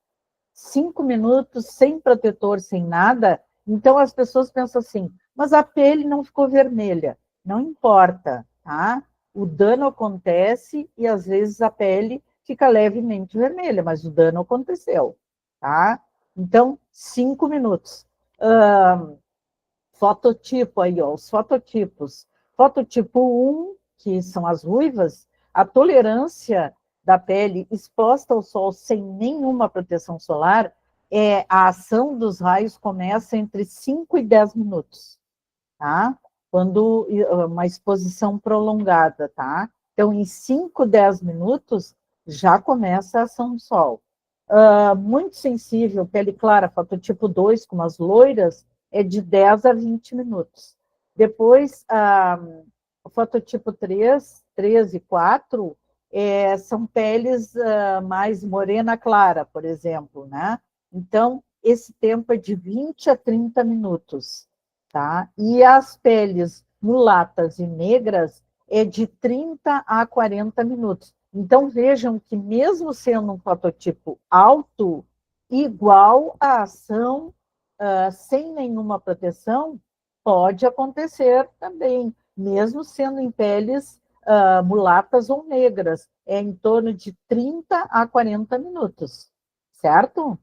5 minutos sem protetor, sem nada, então as pessoas pensam assim, mas a pele não ficou vermelha. Não importa, tá? O dano acontece e às vezes a pele fica levemente vermelha, mas o dano aconteceu, tá? Então, 5 minutos. Fototipo aí, ó, os fototipos. Fototipo 1, que são as ruivas, a tolerância da pele exposta ao sol sem nenhuma proteção solar, a ação dos raios começa entre 5 e 10 minutos, tá? Quando uma exposição prolongada, tá? Então, em 5, 10 minutos, já começa a ação do sol. Muito sensível, pele clara, fototipo 2, como as loiras, é de 10 a 20 minutos. Depois, o fototipo 3 e 4 são peles mais morena clara, por exemplo, né? Então, esse tempo é de 20 a 30 minutos, tá? E as peles mulatas e negras é de 30 a 40 minutos. Então, vejam que mesmo sendo um fototipo alto, igual a ação sem nenhuma proteção, pode acontecer também, mesmo sendo em peles mulatas ou negras, é em torno de 30 a 40 minutos, certo?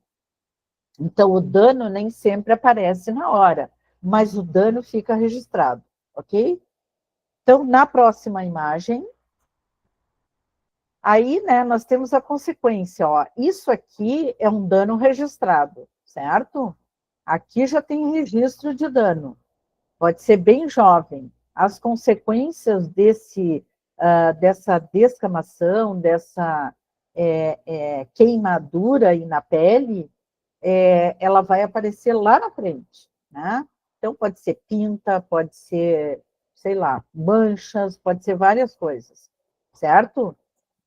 Então, o dano nem sempre aparece na hora, mas o dano fica registrado, ok? Então, na próxima imagem, aí, né, nós temos a consequência, ó, isso aqui é um dano registrado, certo? Aqui já tem registro de dano, pode ser bem jovem. As consequências dessa descamação, dessa queimadura aí na pele, ela vai aparecer lá na frente, né? Então, pode ser pinta, pode ser, sei lá, manchas, pode ser várias coisas, certo?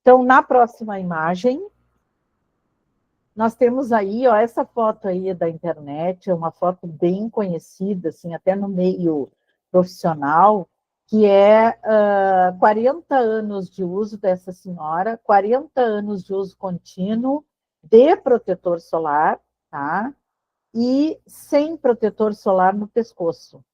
Então, na próxima imagem, nós temos aí, ó, essa foto aí da internet, é uma foto bem conhecida, assim, até no meio profissional, que é 40 anos de uso dessa senhora, 40 anos de uso contínuo de protetor solar, tá? E sem protetor solar no pescoço.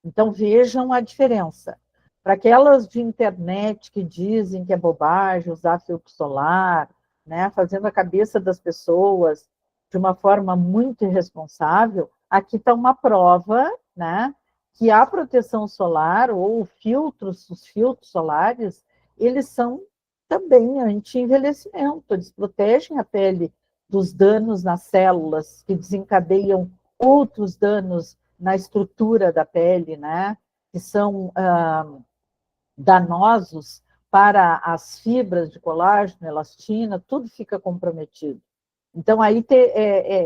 Então, vejam a diferença. Para aquelas de internet que dizem que é bobagem usar filtro solar, né, fazendo a cabeça das pessoas de uma forma muito irresponsável, aqui está uma prova, né, que a proteção solar ou os filtros solares, eles são também anti-envelhecimento, eles protegem a pele dos danos nas células que desencadeiam outros danos na estrutura da pele, né, que são danosos para as fibras de colágeno, elastina, tudo fica comprometido. Então, aí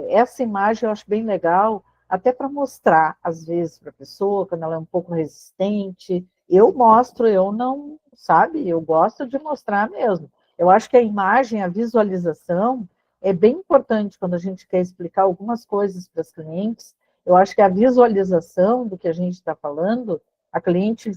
essa imagem eu acho bem legal, até para mostrar, às vezes, para a pessoa, quando ela é um pouco resistente. Eu mostro, eu não, sabe? Eu gosto de mostrar mesmo. Eu acho que a imagem, a visualização, é bem importante quando a gente quer explicar algumas coisas para as clientes. Eu acho que a visualização do que a gente está falando, a cliente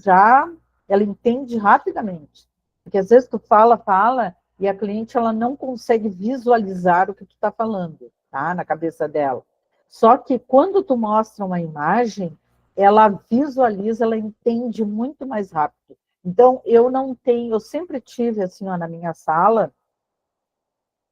ela entende rapidamente. Porque às vezes tu fala, e a cliente ela não consegue visualizar o que tu está falando, tá? Na cabeça dela. Só que quando tu mostra uma imagem, ela visualiza, ela entende muito mais rápido. Então, eu sempre tive, assim, ó, na minha sala,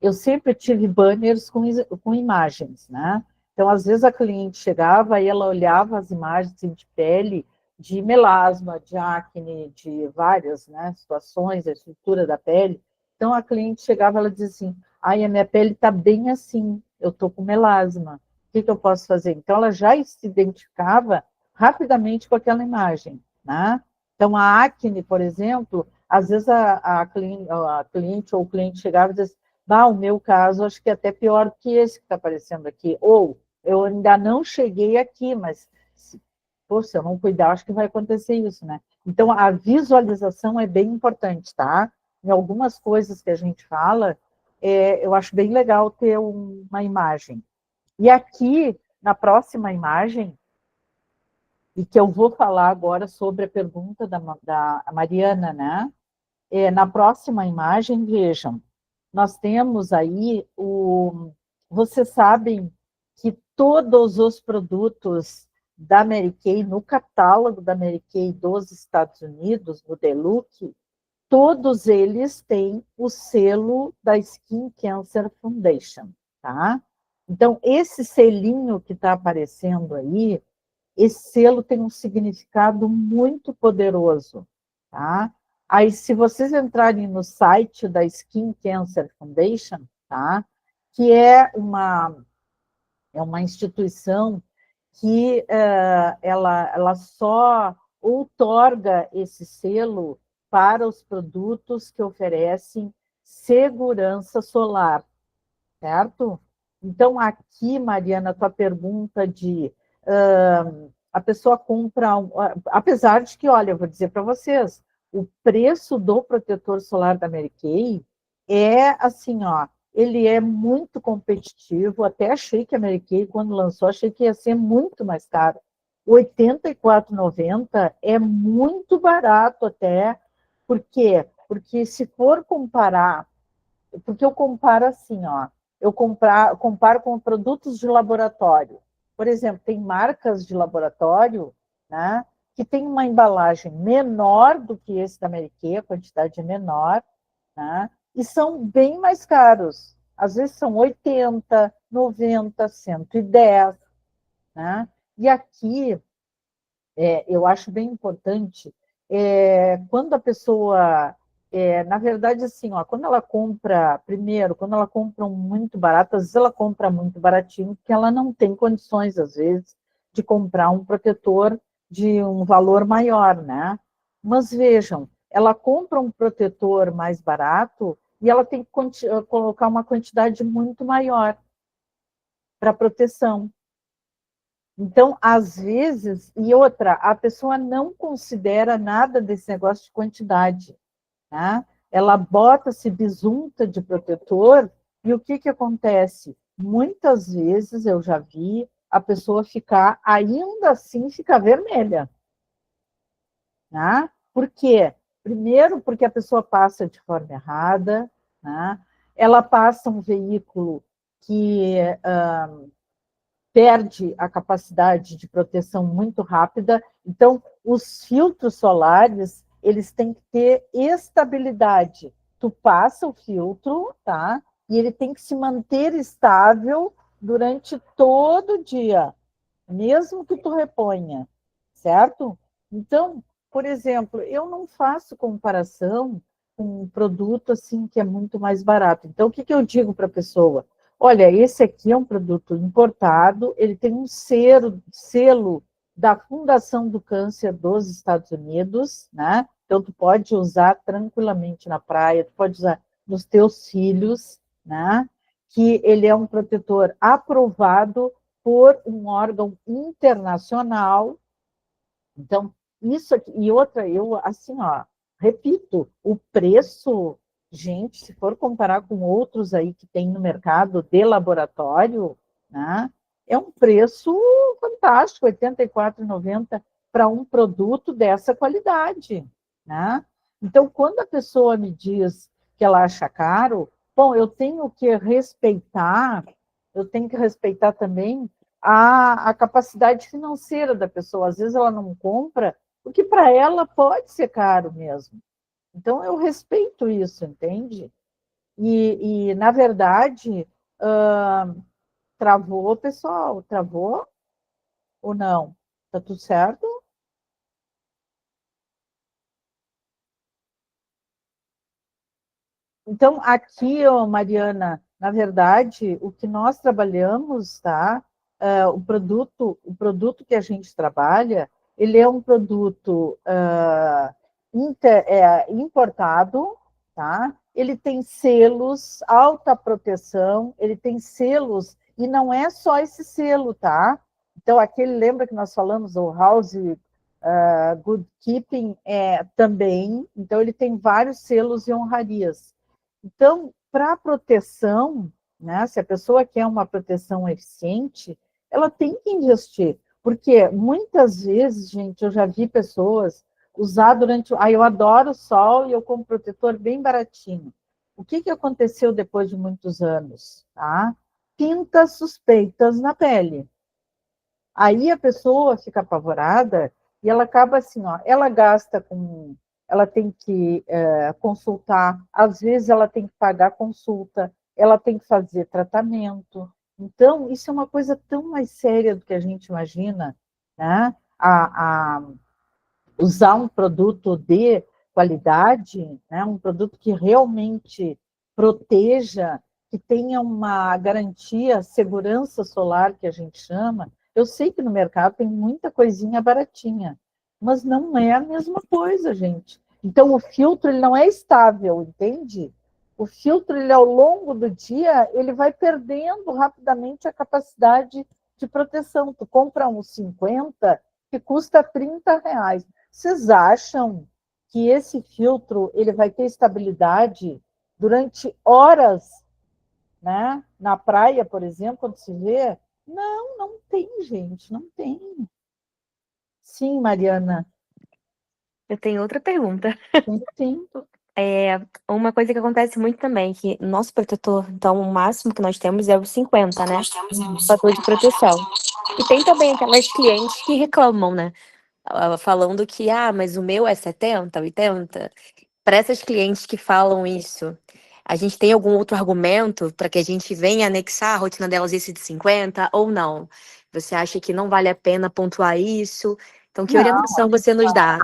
eu sempre tive banners com imagens, né? Então, às vezes a cliente chegava e ela olhava as imagens assim, de pele, de melasma, de acne, de várias, né, situações, a estrutura da pele. Então, a cliente chegava e ela dizia assim, ai, a minha pele está bem assim, eu estou com melasma, o que eu posso fazer? Então, ela já se identificava rapidamente com aquela imagem, né? Então, a acne, por exemplo, às vezes a cliente ou o cliente chegava e dizia assim, o meu caso, acho que é até pior que esse que está aparecendo aqui. Ou, eu ainda não cheguei aqui, mas, se eu não cuidar, acho que vai acontecer isso, né? Então, a visualização é bem importante, tá? Em algumas coisas que a gente fala, eu acho bem legal ter uma imagem. E aqui, na próxima imagem, e que eu vou falar agora sobre a pergunta da Mariana, né? Na próxima imagem, vejam, nós temos aí vocês sabem que todos os produtos da Mary Kay, no catálogo da Mary Kay dos Estados Unidos, no Deluxe, todos eles têm o selo da Skin Cancer Foundation, tá? Então, esse selinho que está aparecendo aí, esse selo tem um significado muito poderoso, tá? Aí, se vocês entrarem no site da Skin Cancer Foundation, tá? Que é uma instituição que ela só outorga esse selo para os produtos que oferecem segurança solar, certo? Então, aqui, Mariana, a tua pergunta de a pessoa compra, apesar de que, olha, eu vou dizer para vocês, o preço do protetor solar da Mary Kay é assim, ó, ele é muito competitivo, até achei que a Mary Kay, quando lançou, achei que ia ser muito mais caro. R$ 84,90 é muito barato até, por quê? Porque se for comparar, porque eu comparo assim, ó, comparo com produtos de laboratório. Por exemplo, tem marcas de laboratório, né, que tem uma embalagem menor do que esse da Mary Kay, a quantidade é menor, né, e são bem mais caros. Às vezes são 80, 90, 110, né? E aqui, eu acho bem importante, quando a pessoa, na verdade, assim, ó, quando ela compra, primeiro, quando ela compra um muito barato, às vezes ela compra muito baratinho, porque ela não tem condições, às vezes, de comprar um protetor de um valor maior, né? Mas vejam, ela compra um protetor mais barato e ela tem que colocar uma quantidade muito maior para proteção. Então, às vezes, e outra, a pessoa não considera nada desse negócio de quantidade, né? Ela bota, se besunta de protetor, e o que acontece? Muitas vezes eu já vi a pessoa ficar, ainda assim, ficar vermelha, né? Por quê? Primeiro, porque a pessoa passa de forma errada, né? Ela passa um veículo que perde a capacidade de proteção muito rápida. Então, os filtros solares, eles têm que ter estabilidade. Tu passa o filtro, tá? E ele tem que se manter estável durante todo o dia, mesmo que tu reponha, certo? Então, por exemplo, eu não faço comparação com um produto assim que é muito mais barato. Então, o que eu digo para a pessoa? Olha, esse aqui é um produto importado, ele tem um selo da Fundação do Câncer dos Estados Unidos, né? Então, tu pode usar tranquilamente na praia, tu pode usar nos teus filhos, né? Que ele é um protetor aprovado por um órgão internacional. Então, isso aqui, e outra, eu, assim, ó, repito, o preço, gente, se for comparar com outros aí que tem no mercado de laboratório, né, é um preço fantástico, R$ 84,90 para um produto dessa qualidade, né? Então, quando a pessoa me diz que ela acha caro, bom, eu tenho que respeitar também a capacidade financeira da pessoa. Às vezes ela não compra, porque para ela pode ser caro mesmo. Então, eu respeito isso, entende? Na verdade, travou, pessoal? Travou ou não? Está tudo certo? Então, aqui, ó, Mariana, na verdade, o que nós trabalhamos, tá? O produto que a gente trabalha, ele é um produto importado, tá? Ele tem selos, alta proteção, ele tem selos, e não é só esse selo, tá? Então, aquele, lembra que nós falamos, o House Good Keeping também, então ele tem vários selos e honrarias. Então, para proteção, né, se a pessoa quer uma proteção eficiente, ela tem que investir. Porque muitas vezes, gente, eu já vi pessoas usar durante. Eu adoro o sol e eu compro protetor bem baratinho. O que aconteceu depois de muitos anos? Tá? Pintas suspeitas na pele. Aí a pessoa fica apavorada e ela acaba assim, ó, ela tem que consultar, às vezes ela tem que pagar consulta, ela tem que fazer tratamento. Então, isso é uma coisa tão mais séria do que a gente imagina, né? Usar um produto de qualidade, né? Um produto que realmente proteja, que tenha uma garantia, segurança solar, que a gente chama. Eu sei que no mercado tem muita coisinha baratinha, mas não é a mesma coisa, gente. Então, o filtro ele não é estável, entende? O filtro, ele, ao longo do dia, ele vai perdendo rapidamente a capacidade de proteção. Tu compra uns 50, que custa R$ 30. Vocês acham que esse filtro ele vai ter estabilidade durante horas, né? Na praia, por exemplo, quando se vê? Não, não tem, gente, não tem. Sim, Mariana, Eu tenho outra pergunta. tem. Uma coisa que acontece muito também, que nosso protetor, então, o máximo que nós temos é o 50, né? Fator de proteção. E tem também aquelas clientes que reclamam, né? Falando que, mas o meu é 70, 80. Para essas clientes que falam isso, a gente tem algum outro argumento para que a gente venha anexar a rotina delas esse de 50 ou não? Você acha que não vale a pena pontuar isso? Então, que Não, orientação você nos dá?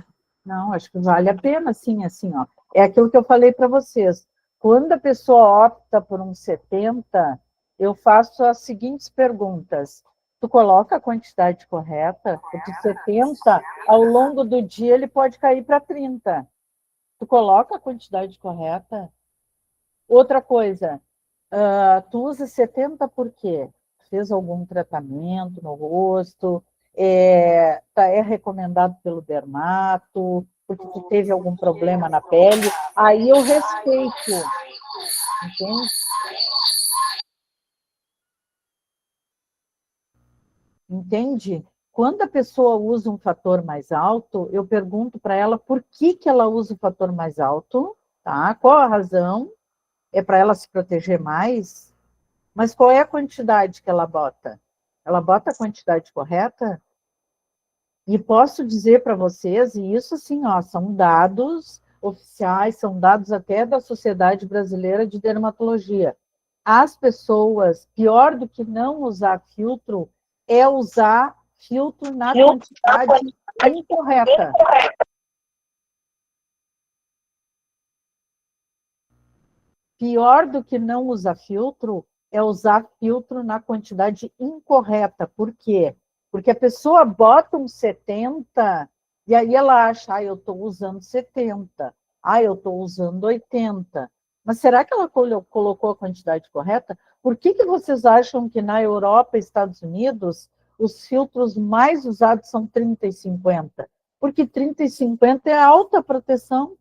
não, acho que vale a pena, sim, assim, ó. É aquilo que eu falei para vocês. Quando a pessoa opta por um 70, eu faço as seguintes perguntas. Tu coloca a quantidade correta, porque 70, ao longo do dia, ele pode cair para 30. Tu coloca a quantidade correta? Outra coisa, tu usa 70 por quê? Fez algum tratamento no rosto? É recomendado pelo dermato? Porque tu teve algum problema na pele? Aí eu respeito, entende? Entende? Quando a pessoa usa um fator mais alto, eu pergunto para ela por que ela usa o fator mais alto, tá? Qual a razão? É para ela se proteger mais? Mas qual é a quantidade que ela bota? Ela bota a quantidade correta? E posso dizer para vocês, e isso assim, ó, são dados oficiais, são dados até da Sociedade Brasileira de Dermatologia. As pessoas, pior do que não usar filtro, é usar filtro na quantidade incorreta. Pior do que não usar filtro é usar filtro na quantidade incorreta. Por quê? Porque a pessoa bota um 70 e aí ela acha, eu estou usando 70, eu estou usando 80. Mas será que ela colocou a quantidade correta? Por que vocês acham que na Europa e Estados Unidos os filtros mais usados são 30 e 50? Porque 30 e 50 é alta proteção.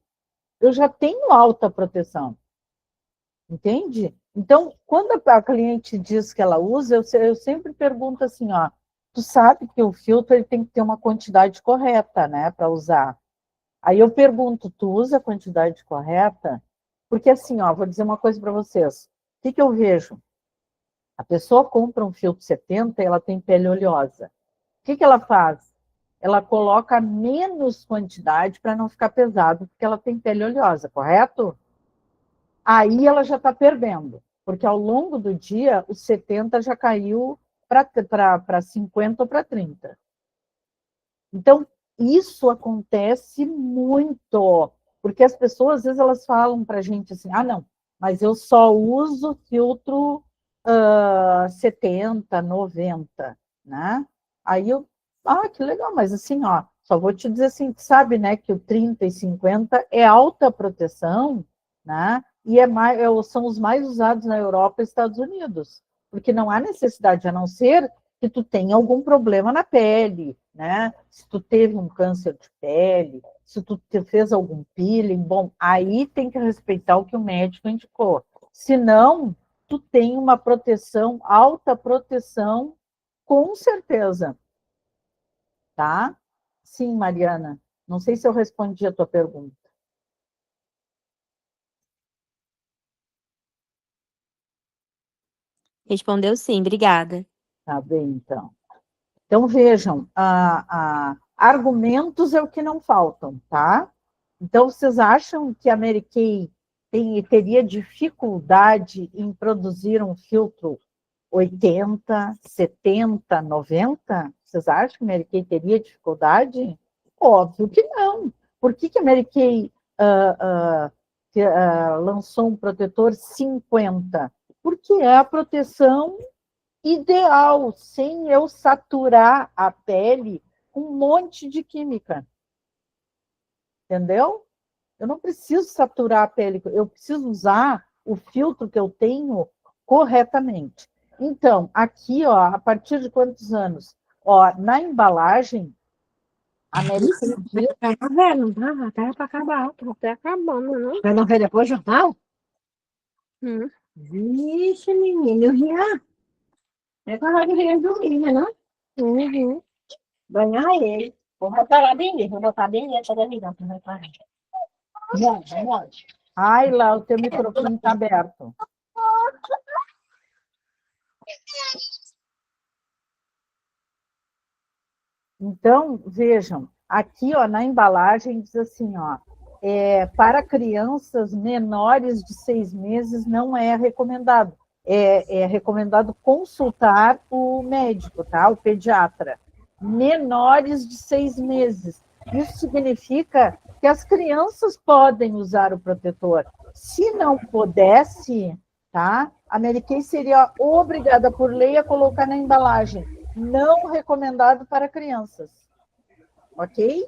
Eu já tenho alta proteção. Entende? Então, quando a cliente diz que ela usa, eu sempre pergunto assim, ó, tu sabe que o filtro ele tem que ter uma quantidade correta, né, para usar. Aí eu pergunto, tu usa a quantidade correta? Porque assim, ó, vou dizer uma coisa para vocês. O que eu vejo? A pessoa compra um filtro 70 e ela tem pele oleosa. O que ela faz? Ela coloca menos quantidade para não ficar pesado, porque ela tem pele oleosa, correto? Aí ela já está perdendo, porque ao longo do dia, os 70 já caiu para 50 ou para 30. Então, isso acontece muito, porque as pessoas, às vezes, elas falam para a gente assim, não, mas eu só uso filtro 70, 90, né? Aí eu, que legal, mas assim, ó, só vou te dizer assim, sabe, né, que o 30 e 50 é alta proteção, né? E são os mais usados na Europa e Estados Unidos, porque não há necessidade, a não ser que tu tenha algum problema na pele, né? Se tu teve um câncer de pele, se tu fez algum peeling, bom, aí tem que respeitar o que o médico indicou. Se não, tu tem uma proteção, alta proteção, com certeza, tá? Sim, Mariana. Não sei se eu respondi a tua pergunta. Respondeu sim, obrigada. Tá bem, então. Então, vejam, argumentos é o que não faltam, tá? Então, vocês acham que a Mary Kay teria dificuldade em produzir um filtro 80, 70, 90? Vocês acham que a Mary Kay teria dificuldade? Óbvio que não. Por que a Mary Kay lançou um protetor 50? Porque é a proteção ideal, sem eu saturar a pele com um monte de química. Entendeu? Eu não preciso saturar a pele, eu preciso usar o filtro que eu tenho corretamente. Então, aqui, ó, a partir de quantos anos? Ó, na embalagem, Americana diz... Tá vendo? Tá, até pra acabar. Tá até acabando, não? Vai não ver depois o jornal? Vixe, menino, eu ria. É com a de dormir, né, não? Ganhar ele. Vou botar lá bem dentro, vou botar bem dentro da televisão, que vai parar. Pode. Ai, lá, o teu microfone está aberto. Então, vejam, aqui ó, na embalagem diz assim, ó, para crianças menores de 6 meses não é recomendado. É recomendado consultar o médico, tá? O pediatra. Menores de 6 meses. Isso significa que as crianças podem usar o protetor. Se não pudesse, tá? A Mary Kay seria obrigada por lei a colocar na embalagem. Não recomendado para crianças. Ok?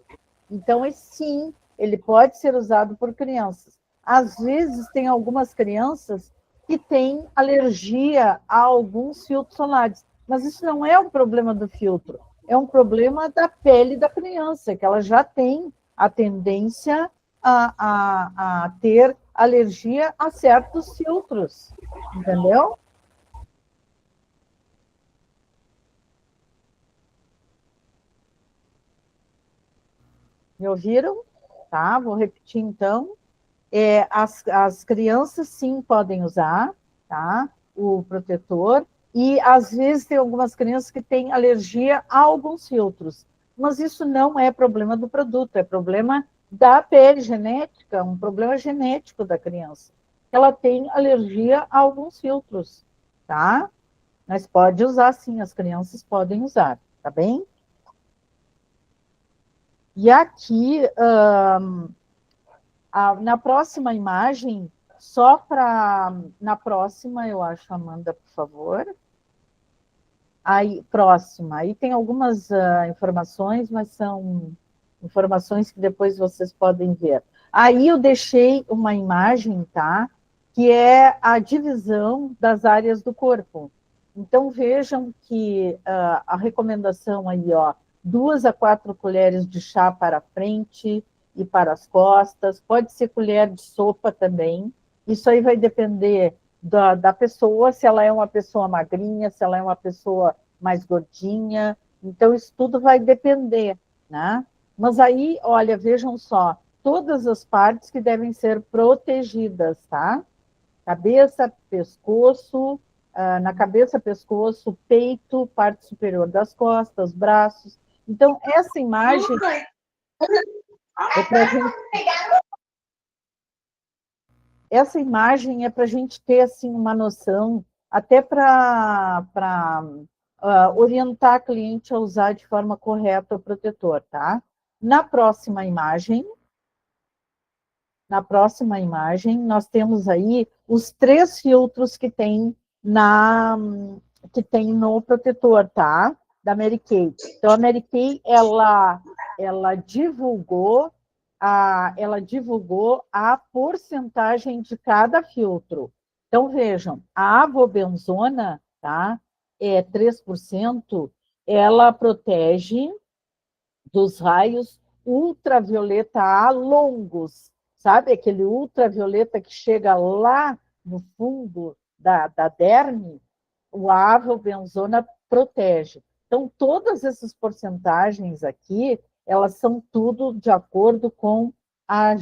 Então, sim, ele pode ser usado por crianças. Às vezes, tem algumas crianças que têm alergia a alguns filtros solares. Mas isso não é um problema do filtro. É um problema da pele da criança, que ela já tem a tendência a ter alergia a certos filtros. Entendeu? Me ouviram? Tá, vou repetir então. As crianças sim podem usar, tá? O protetor, e às vezes tem algumas crianças que têm alergia a alguns filtros, mas isso não é problema do produto, é problema da pele genética, um problema genético da criança. Ela tem alergia a alguns filtros, tá? Mas pode usar sim, as crianças podem usar, tá bem? E aqui, na próxima imagem, só para... Na próxima, eu acho, Amanda, por favor. Aí, próxima. Aí tem algumas informações, mas são informações que depois vocês podem ver. Aí eu deixei uma imagem, tá? Que é a divisão das áreas do corpo. Então, vejam que a recomendação aí, ó, 2 a 4 colheres de chá para a frente e para as costas, pode ser colher de sopa também. Isso aí vai depender da pessoa, se ela é uma pessoa magrinha, se ela é uma pessoa mais gordinha. Então, isso tudo vai depender, né? Mas aí, olha, vejam só, todas as partes que devem ser protegidas, tá? Cabeça, pescoço, na cabeça, pescoço, peito, parte superior das costas, braços. Então, essa imagem é para gente... Essa imagem é para a gente ter assim, uma noção, até para orientar a cliente a usar de forma correta o protetor, tá? Na próxima imagem, nós temos aí os 3 filtros que tem no protetor, tá? Da Mary Kay. Então, a Mary Kay, ela divulgou a porcentagem de cada filtro. Então, vejam, a avobenzona, tá? 3%, ela protege dos raios ultravioleta A longos, sabe? Aquele ultravioleta que chega lá no fundo da derme, o avobenzona protege. Então, todas essas porcentagens aqui, elas são tudo de acordo com a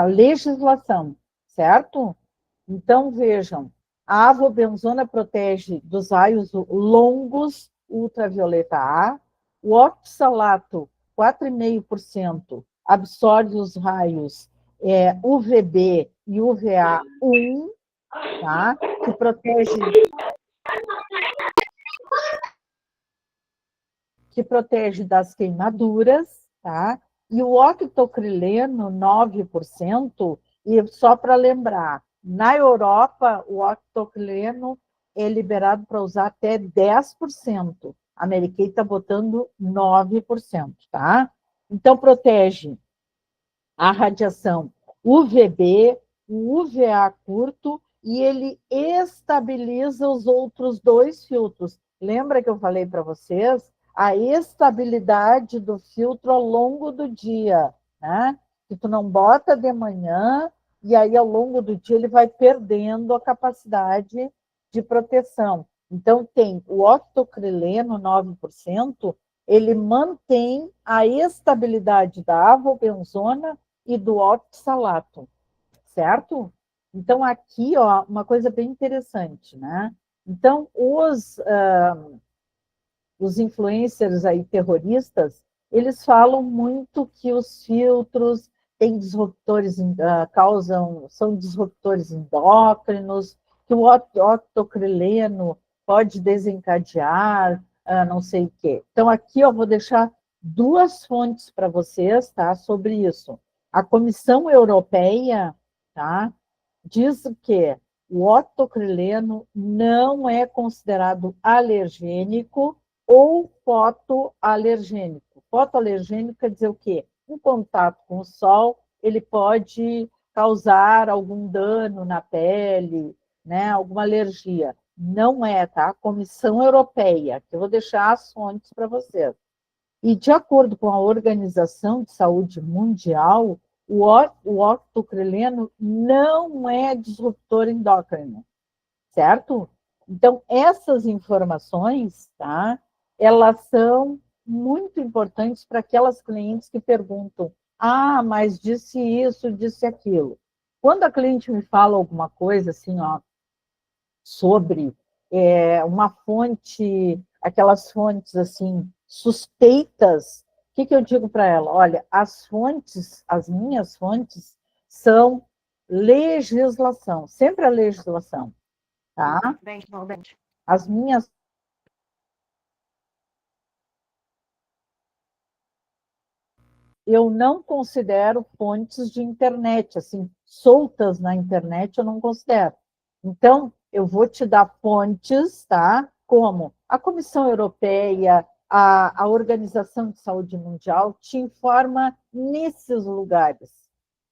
legislação, certo? Então, vejam, a avobenzona protege dos raios longos ultravioleta A, o oxalato, 4,5%, absorve os raios UVB e UVA1, tá? Que protege das queimaduras, tá? E o octocrileno, 9%, e só para lembrar, na Europa, o octocrileno é liberado para usar até 10%. A Mary Kay está botando 9%, tá? Então, protege a radiação UVB, o UVA curto, e ele estabiliza os outros 2 filtros. Lembra que eu falei para vocês? a estabilidade do filtro ao longo do dia, né? Que tu não bota de manhã e aí ao longo do dia ele vai perdendo a capacidade de proteção. Então tem o octocrileno 9%, ele mantém a estabilidade da avobenzona e do oxalato, certo? Então aqui, ó, uma coisa bem interessante, né? Então os influencers aí terroristas, eles falam muito que os filtros têm disruptores, são disruptores endócrinos, que o octocrileno pode desencadear, não sei o quê. Então, aqui eu vou deixar duas fontes para vocês, tá, sobre isso. A Comissão Europeia, tá, diz que o octocrileno não é considerado alergênico ou fotoalergênico. Fotoalergênico quer dizer o quê? Em contato com o sol, ele pode causar algum dano na pele, né? Alguma alergia. Não é, tá? A Comissão Europeia, que eu vou deixar as fontes para vocês. E, de acordo com a Organização de Saúde Mundial, o octocrileno não é disruptor endócrino, certo? Então, essas informações, tá? Elas são muito importantes para aquelas clientes que perguntam: ah, mas disse isso, disse aquilo. Quando a cliente me fala alguma coisa assim, ó, sobre uma fonte, aquelas fontes assim suspeitas, o que eu digo para ela? Olha, as fontes, as minhas fontes são legislação, sempre a legislação, tá? As minhas eu não considero fontes de internet, assim, soltas na internet, eu não considero. Então, eu vou te dar fontes, tá? Como a Comissão Europeia, a Organização de Saúde Mundial te informa nesses lugares,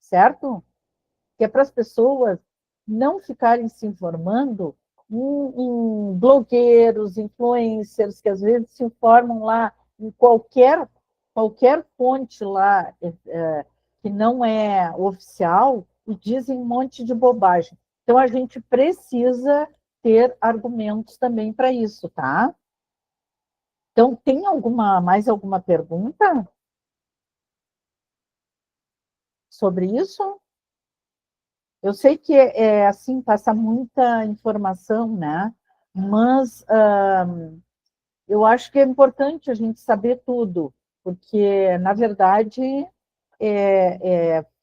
certo? Que é para as pessoas não ficarem se informando em blogueiros, influencers, que às vezes se informam lá em qualquer fonte lá que não é oficial e dizem um monte de bobagem. Então, a gente precisa ter argumentos também para isso, tá? Então, tem mais alguma pergunta sobre isso? Eu sei que assim, passa muita informação, né? Mas eu acho que é importante a gente saber tudo, porque, na verdade,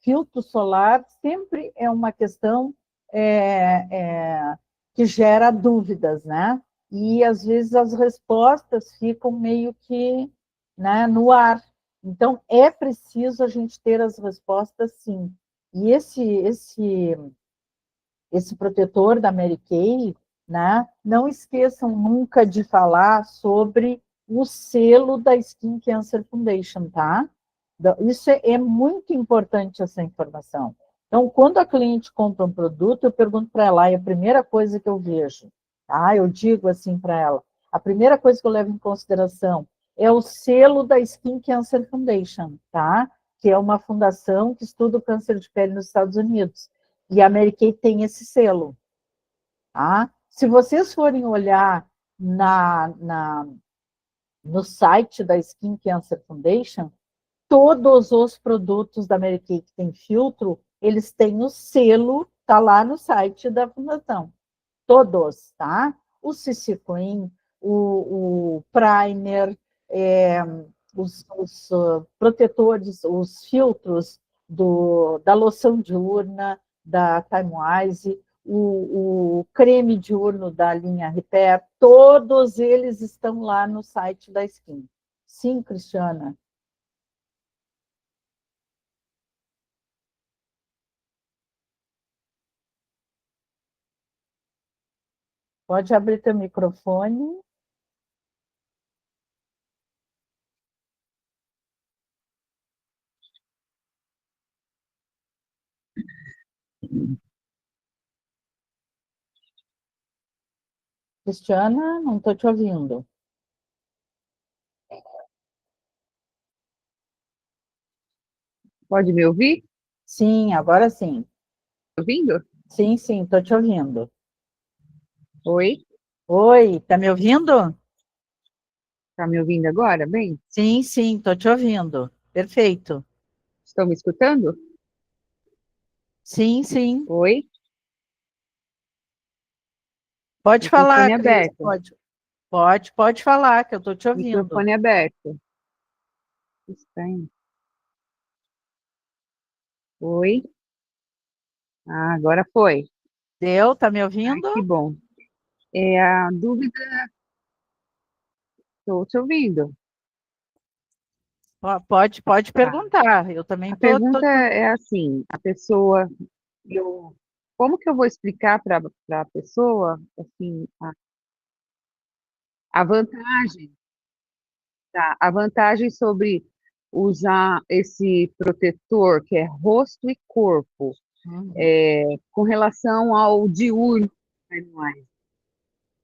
filtro solar sempre é uma questão que gera dúvidas, né? E, às vezes, as respostas ficam meio que, né, no ar. Então, é preciso a gente ter as respostas, sim. E esse protetor da Mary Kay, né? Não esqueçam nunca de falar sobre o selo da Skin Cancer Foundation, tá? Isso é muito importante, essa informação. Então, quando a cliente compra um produto, eu pergunto para ela, e a primeira coisa que eu vejo, tá? Eu digo assim para ela, a primeira coisa que eu levo em consideração é o selo da Skin Cancer Foundation, tá? Que é uma fundação que estuda o câncer de pele nos Estados Unidos. E a Mary Kay tem esse selo. Tá? Se vocês forem olhar no site da Skin Cancer Foundation, todos os produtos da Mary Kay que tem filtro, eles têm o selo, tá lá no site da fundação. Todos, tá? O CC Cream, o primer, os protetores, os filtros da loção diurna, da Timewise, o creme diurno da linha Repair, todos eles estão lá no site da Skin. Sim, Cristiana. Pode abrir teu microfone. Cristiana, não estou te ouvindo. Pode me ouvir? Sim, agora sim. Ouvindo? Sim, sim, estou te ouvindo. Oi? Oi, tá me ouvindo? Tá me ouvindo agora? Bem, Sim, sim, estou te ouvindo. Perfeito. estão me escutando? Sim, sim. Oi? Pode falar, Microfone Cris. aberto. Pode falar, que eu estou te ouvindo. Microfone aberto. Estranho. Oi? Ah, agora foi. Deu? Tá me Ai, ouvindo? que bom. É a dúvida, estou te ouvindo. Pode Tá. perguntar. Eu também A tô pergunta te é assim, a pessoa, como que eu vou explicar para a pessoa, assim, a vantagem, tá? A vantagem sobre usar esse protetor, que é rosto e corpo, Uhum. com relação ao diurno,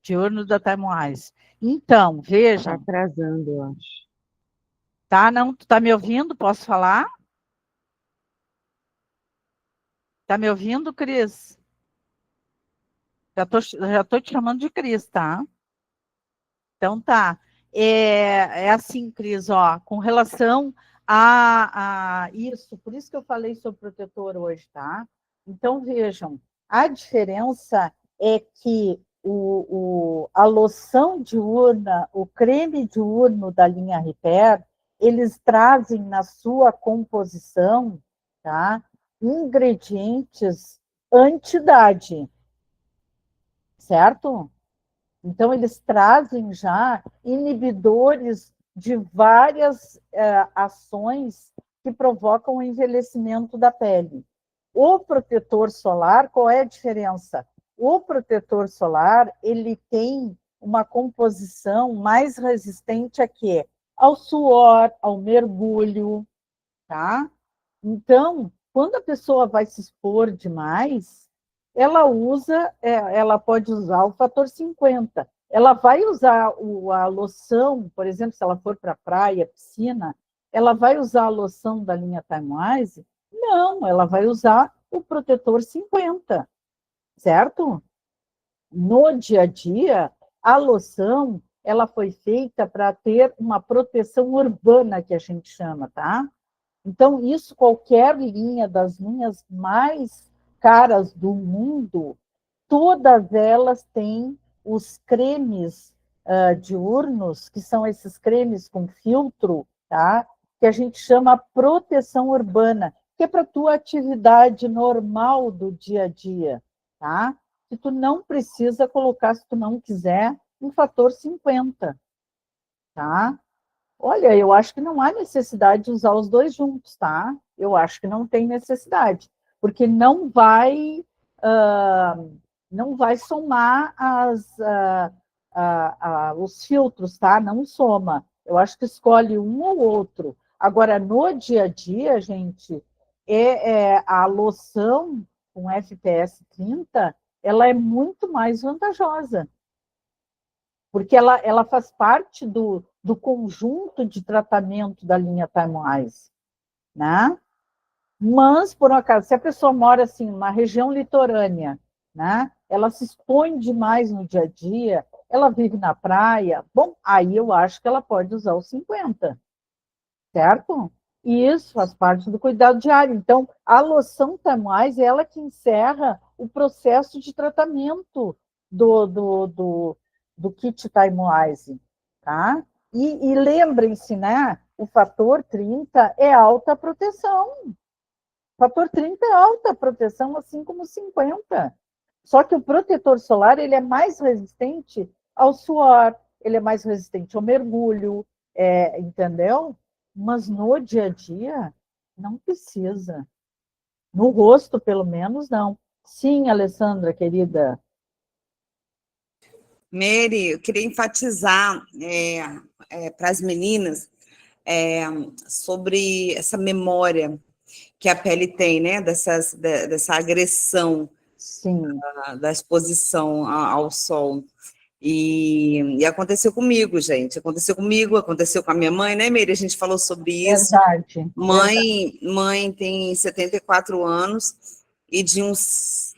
Diurno da Timewise. Então, está vejam, atrasando, eu acho. tá? Não, tu tá me ouvindo? Posso falar? Tá me ouvindo, Cris? Já tô te chamando de Cris, tá? Então tá. É assim, Cris, ó, com relação a isso, por isso que eu falei sobre protetor hoje, tá? Então, vejam, a diferença é que a loção diurna, o creme diurno da linha Repair, eles trazem na sua composição, tá? Ingredientes anti-idade, certo? Então, eles trazem já inibidores de várias ações que provocam o envelhecimento da pele. O protetor solar, qual é a diferença? O protetor solar, ele tem uma composição mais resistente a quê? Ao suor, ao mergulho, tá? Então, quando a pessoa vai se expor demais, ela pode usar o fator 50. Ela vai usar a loção, por exemplo, se ela for para a praia, piscina, ela vai usar a loção da linha Timewise? Não, ela vai usar o protetor 50, certo? No dia a dia, a loção, ela foi feita para ter uma proteção urbana, que a gente chama, tá? Então, isso, qualquer linha das linhas mais caras do mundo, todas elas têm os cremes diurnos, que são esses cremes com filtro, tá? Que a gente chama proteção urbana, que é para a tua atividade normal do dia a dia, tá? Que tu não precisa colocar, se tu não quiser, um fator 50, tá? Olha, eu acho que não há necessidade de usar os dois juntos, tá? Eu acho que não tem necessidade, porque não vai somar os filtros, tá? Não soma. Eu acho que escolhe um ou outro. Agora, no dia a dia, gente, a loção com FPS 30, ela é muito mais vantajosa, porque ela faz parte do conjunto de tratamento da linha Timewise, né? Mas, por um acaso, se a pessoa mora assim, numa região litorânea, né? Ela se expõe demais no dia a dia, ela vive na praia, bom, aí eu acho que ela pode usar os 50, certo? E isso faz parte do cuidado diário. Então, a loção Timewise é ela que encerra o processo de tratamento do kit Timewise, tá? E lembrem-se, né? O fator 30 é alta proteção. O fator 30 é alta proteção, assim como 50. Só que o protetor solar ele é mais resistente ao suor, ele é mais resistente ao mergulho, entendeu? Mas no dia a dia, não precisa. No rosto, pelo menos, não. Sim, Alessandra, querida. Mary, eu queria enfatizar para as meninas sobre essa memória que a pele tem, né? Dessa agressão Sim. da exposição ao sol. E aconteceu comigo, gente. Aconteceu comigo, aconteceu com a minha mãe, né, Meire? A gente falou sobre isso. Verdade. Mãe tem 74 anos e de uns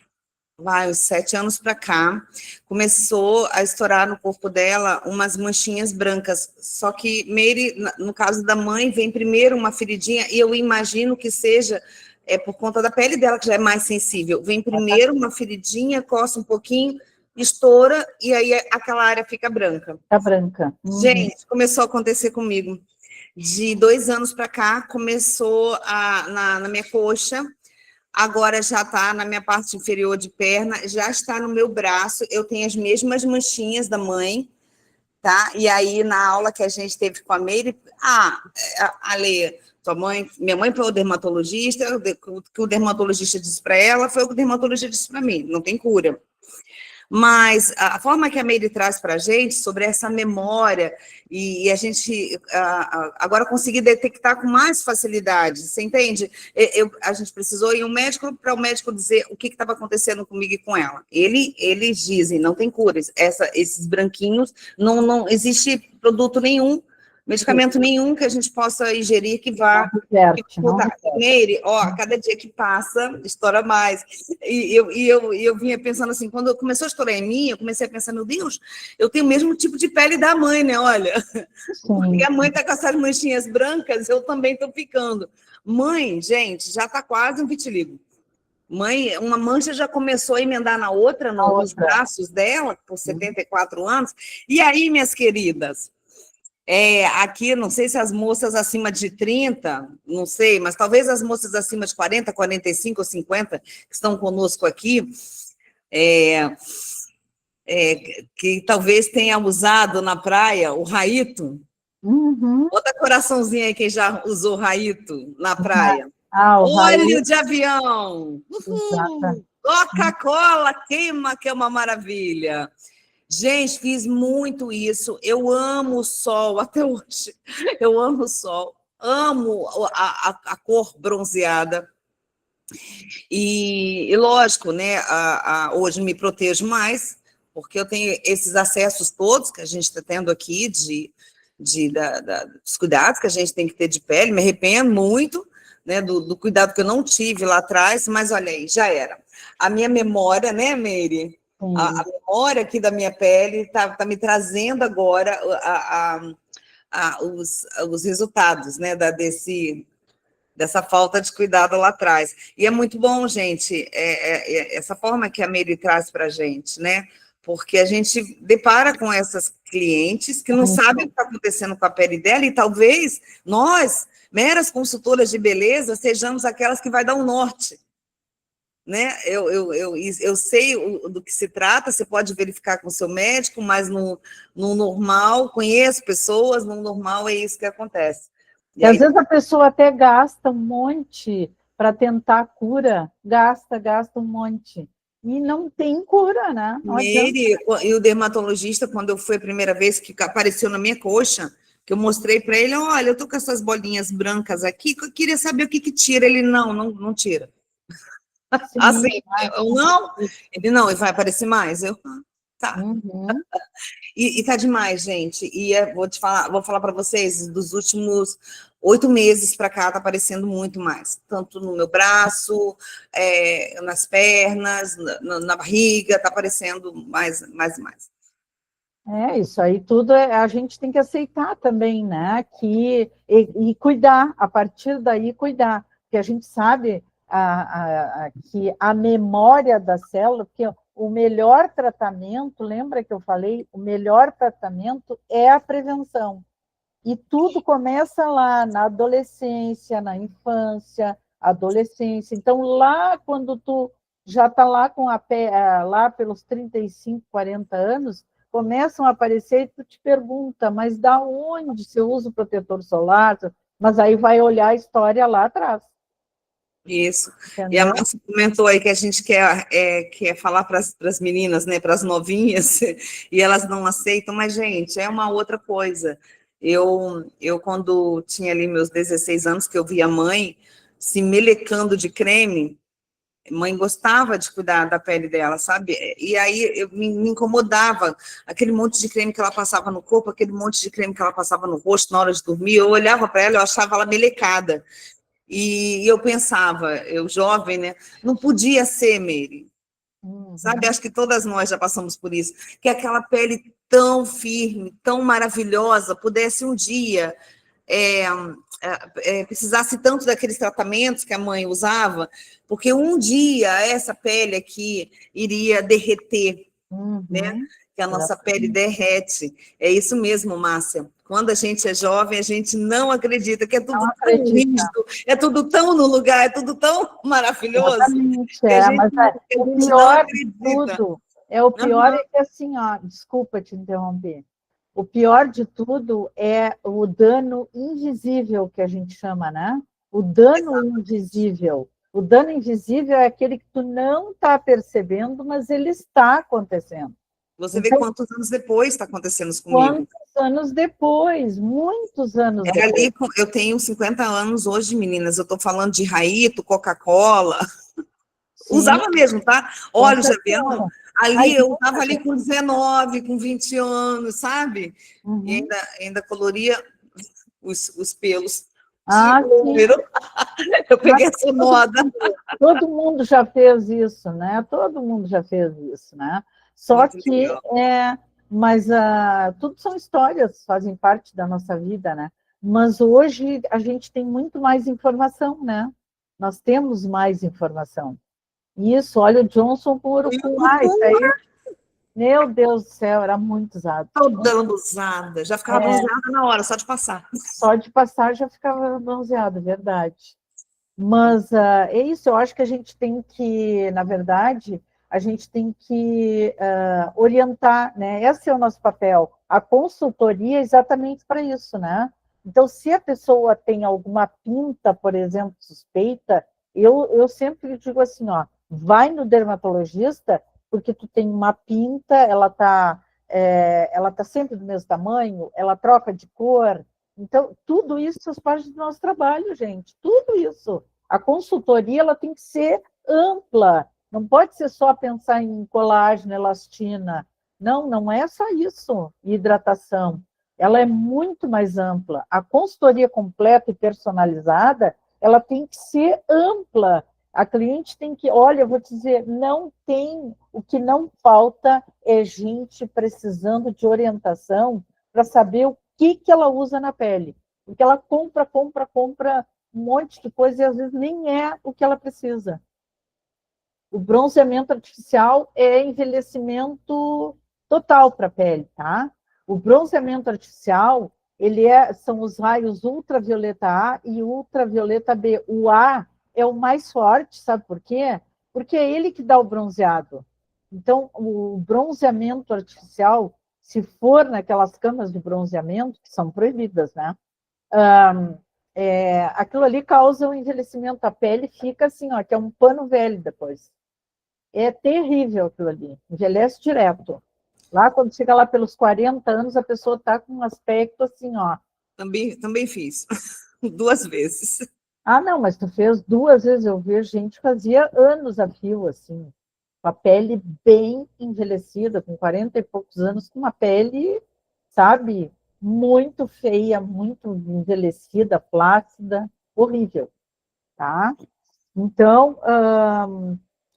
7 anos para cá, começou a estourar no corpo dela umas manchinhas brancas. Só que, Meire, no caso da mãe, vem primeiro uma feridinha, e eu imagino que seja por conta da pele dela, que já é mais sensível. Vem primeiro uma feridinha, coça um pouquinho, estoura, e aí aquela área fica branca. Tá branca. Gente, começou a acontecer comigo. De 2 anos para cá, começou na minha coxa, agora já está na minha parte inferior de perna, já está no meu braço, eu tenho as mesmas manchinhas da mãe, tá? E aí, na aula que a gente teve com a Meire, Ale, minha mãe foi o dermatologista, o que o dermatologista disse para ela foi o que o dermatologista disse para mim, não tem cura. Mas a forma que a Meire traz para a gente sobre essa memória e a gente agora conseguir detectar com mais facilidade, você entende? A gente precisou ir um médico para o médico dizer o que estava acontecendo comigo e com ela. Eles dizem, não tem cura, esses branquinhos, não existe produto nenhum, medicamento nenhum que a gente possa ingerir que vá mudar. Meire, cada dia que passa, estoura mais. E eu vinha pensando assim, quando começou a estourar em mim, eu comecei a pensar, meu Deus, eu tenho o mesmo tipo de pele da mãe, né? Olha, porque a mãe está com essas manchinhas brancas, eu também estou ficando. Mãe, gente, já está quase um vitiligo. Mãe, uma mancha já começou a emendar na outra, nos braços dela, por 74 anos. E aí, minhas queridas, aqui, não sei se as moças acima de 30, não sei, mas talvez as moças acima de 40, 45 ou 50 que estão conosco aqui, que talvez tenha usado na praia o raito. Bota coraçãozinho aí quem já usou raito na praia. Óleo de avião. Coca-Cola queima, que é uma maravilha. Gente, fiz muito isso. Eu amo o sol até hoje. Eu amo o sol. Amo a cor bronzeada. E lógico, né? Hoje me protejo mais, porque eu tenho esses acessos todos que a gente está tendo aqui dos cuidados que a gente tem que ter de pele. Me arrependo muito, né, do cuidado que eu não tive lá atrás, mas olha aí, já era. A minha memória, né, Meire? A memória aqui da minha pele está me trazendo agora os resultados, né, dessa falta de cuidado lá atrás. E é muito bom, gente, essa forma que a Meire traz para a gente, né? Porque a gente depara com essas clientes que não sabem o que está acontecendo com a pele dela e talvez nós, meras consultoras de beleza, sejamos aquelas que vai dar um norte. Né? Eu sei do que se trata, você pode verificar com o seu médico, mas no normal, conheço pessoas, no normal é isso que acontece. E às vezes a pessoa até gasta um monte para tentar a cura, gasta um monte. E não tem cura, né? Meire, e o dermatologista, quando eu fui a primeira vez que apareceu na minha coxa, que eu mostrei para ele, olha, eu tô com essas bolinhas brancas aqui, que eu queria saber o que tira. Ele, não tira. Sim, assim, eu não? Ele, não, e vai aparecer mais? Eu, tá. E tá demais, gente. E vou falar para vocês, dos últimos 8 meses para cá, tá aparecendo muito mais. Tanto no meu braço, nas pernas, na barriga, tá aparecendo mais. Isso aí tudo a gente tem que aceitar também, né? E cuidar, a partir daí cuidar, porque a gente sabe que a memória da célula, porque o melhor tratamento, lembra que eu falei, o melhor tratamento é a prevenção. E tudo começa lá, na adolescência, na infância, adolescência. Então, lá quando tu já está lá lá pelos 35, 40 anos, começam a aparecer e tu te pergunta, mas da onde se usa o protetor solar? Mas aí vai olhar a história lá atrás. Isso. Entendeu? E a Márcia comentou aí que a gente quer falar para as meninas, né, para as novinhas, e elas não aceitam, mas, gente, é uma outra coisa. Eu quando tinha ali meus 16 anos, que eu vi a mãe se melecando de creme, Mãe gostava de cuidar da pele dela, sabe? E aí me incomodava aquele monte de creme que ela passava no corpo, aquele monte de creme que ela passava no rosto na hora de dormir. Eu olhava para ela, eu achava ela melecada. E eu pensava, eu jovem, né? Não podia ser, Meire. Sabe? Acho que todas nós já passamos por isso. Que aquela pele tão firme, tão maravilhosa, pudesse um dia precisasse tanto daqueles tratamentos que a mãe usava, porque um dia essa pele aqui iria derreter, né? Que a nossa pele derrete. É isso mesmo, Márcia. Quando a gente é jovem, a gente não acredita que é tudo tão rígido, é tudo tão no lugar, é tudo tão maravilhoso. Exatamente, que a gente, mas que a o gente não pior de acredita. tudo, o pior é que assim, ó, desculpa te interromper, o pior de tudo é o dano invisível que a gente chama, né? O dano invisível. O dano invisível é aquele que tu não está percebendo, mas ele está acontecendo. Você vê Então, quantos anos depois está acontecendo isso comigo. quantos anos depois? Muitos anos depois. Ali, eu tenho 50 anos hoje, meninas. Eu estou falando de Raito, Coca-Cola. Sim, Usava mesmo, tá? com Olha, já certeza. vendo? Ai, Ali, eu muita estava ali gente. com 19, com 20 anos, sabe? E ainda coloria os pelos. Ah, Tipo, sim. eu peguei essa moda. Todo mundo já fez isso, né? Todo mundo já fez isso, né? Só Muito que legal. mas tudo são histórias, fazem parte da nossa vida, né? Mas hoje a gente tem muito mais informação, né? Nós temos mais informação. Isso, olha o Johnson com urucum. Isso aí, meu Deus do céu, era muito usado. Toda lambuzada. Já ficava bronzeada na hora, só de passar. Só de passar já ficava bronzeado, verdade. Mas é isso, eu acho que a gente tem que, na verdade, a gente tem que orientar, né? Esse é o nosso papel. A consultoria é exatamente para isso, né? Então, se a pessoa tem alguma pinta, por exemplo, suspeita, eu sempre digo assim, ó, vai no dermatologista, porque tu tem uma pinta, ela tá sempre do mesmo tamanho, ela troca de cor. Então, tudo isso faz parte do nosso trabalho, gente. Tudo isso. A consultoria ela tem que ser ampla. Não pode ser só pensar em colágeno, elastina. Não, não é só isso. Hidratação. Ela é muito mais ampla. A consultoria completa e personalizada, ela tem que ser ampla. A cliente tem que, olha, eu vou te dizer, não tem, o que não falta é gente precisando de orientação para saber o que ela usa na pele. Porque ela compra um monte de coisa e às vezes nem é o que ela precisa. O bronzeamento artificial é envelhecimento total para a pele, tá? O bronzeamento artificial, são os raios ultravioleta A e ultravioleta B. O A é o mais forte, sabe por quê? Porque é ele que dá o bronzeado. Então, o bronzeamento artificial, se for naquelas camas de bronzeamento, que são proibidas, né? Aquilo ali causa um envelhecimento. A pele fica assim, ó, que é um pano velho depois. É terrível aquilo ali. Envelhece direto. Lá, quando chega lá pelos 40 anos, a pessoa está com um aspecto assim, ó. Também fiz. 2 vezes. Ah, não, mas tu fez 2 vezes. Eu vi gente que fazia anos a fio, assim, com a pele bem envelhecida, com 40 e poucos anos, com uma pele, sabe, muito feia, muito envelhecida, flácida, horrível, tá? Então,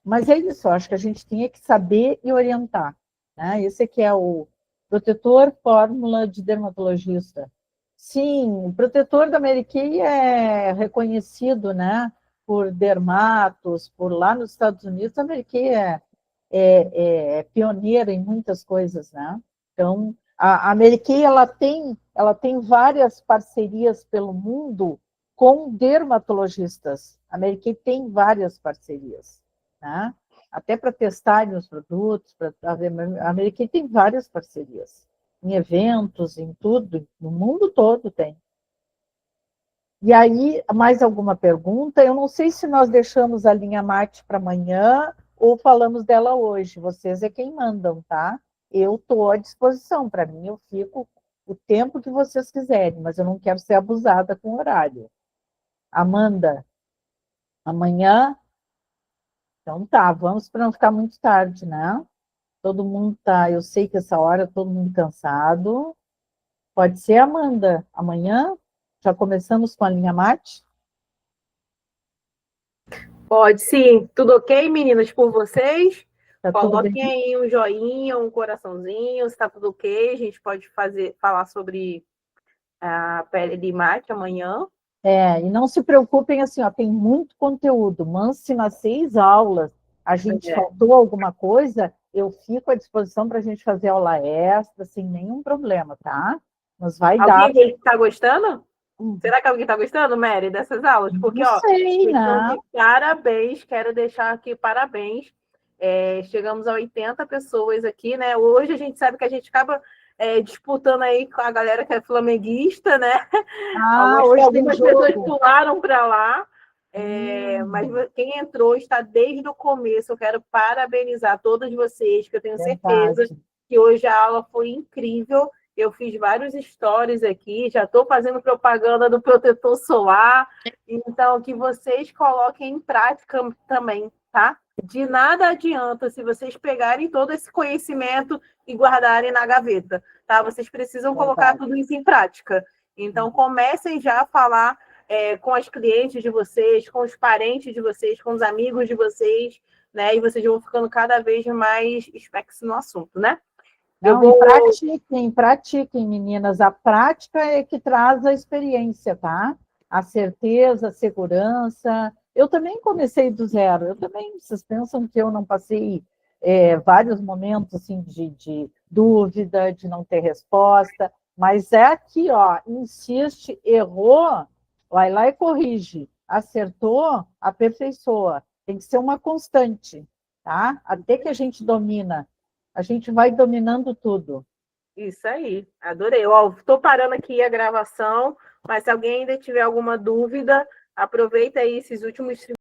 mas é isso, acho que a gente tinha que saber e orientar, né? Esse aqui é o protetor fórmula de dermatologista. Sim, o protetor da Mary Kay é reconhecido, né, por dermatos, por lá nos Estados Unidos, a Mary Kay é pioneira em muitas coisas, né? Então, a Mary Kay, ela tem várias parcerias pelo mundo com dermatologistas. A Mary Kay tem várias parcerias, né? Até para testarem os produtos, a Mary Kay tem várias parcerias. Em eventos, em tudo, no mundo todo tem. E aí, mais alguma pergunta? Eu não sei se nós deixamos a linha Marte para amanhã ou falamos dela hoje. Vocês é quem mandam, tá? Eu estou à disposição. Para mim, eu fico o tempo que vocês quiserem, mas eu não quero ser abusada com o horário. Amanda, amanhã Então tá, vamos para não ficar muito tarde, né? Todo mundo tá, eu sei que essa hora todo mundo cansado. Pode ser, Amanda, amanhã? Já começamos com a linha mate? Pode sim. Tudo ok, meninas, por vocês? Tá tudo bem? Coloquem aí um joinha, um coraçãozinho, se tá tudo ok. A gente pode falar sobre a pele de mate amanhã. E não se preocupem assim, ó, tem muito conteúdo, mas nas 6 aulas a gente faltou alguma coisa, eu fico à disposição para a gente fazer aula extra, sem nenhum problema, tá? Mas vai dar. Alguém está gostando? Será que alguém está gostando, Mary, dessas aulas? Porque, Não sei, então, né? de parabéns, quero deixar aqui parabéns. Chegamos a 80 pessoas aqui, né? Hoje a gente sabe que a gente acaba disputando aí com a galera que é flamenguista, né? Hoje tem Algumas pessoas jogo. pularam para lá, mas quem entrou está desde o começo. Eu quero parabenizar todos vocês, que eu tenho certeza que hoje a aula foi incrível. Eu fiz vários stories aqui, já estou fazendo propaganda do protetor solar, então que vocês coloquem em prática também, tá? De nada adianta se vocês pegarem todo esse conhecimento e guardarem na gaveta, tá? Vocês precisam colocar tudo isso em prática. Então, comecem já a falar com as clientes de vocês, com os parentes de vocês, com os amigos de vocês, né? E vocês vão ficando cada vez mais expertos no assunto, né? Não, pratiquem, meninas. A prática é que traz a experiência, tá? A certeza, a segurança. Eu também comecei do zero. Eu também, vocês pensam que eu não passei vários momentos assim, de dúvida, de não ter resposta, mas é aqui, ó, insiste, errou, vai lá e corrige. Acertou, aperfeiçoa. Tem que ser uma constante, tá? Até que a gente domina. A gente vai dominando tudo. Isso aí, adorei. Estou parando aqui a gravação, mas se alguém ainda tiver alguma dúvida, aproveita aí esses últimos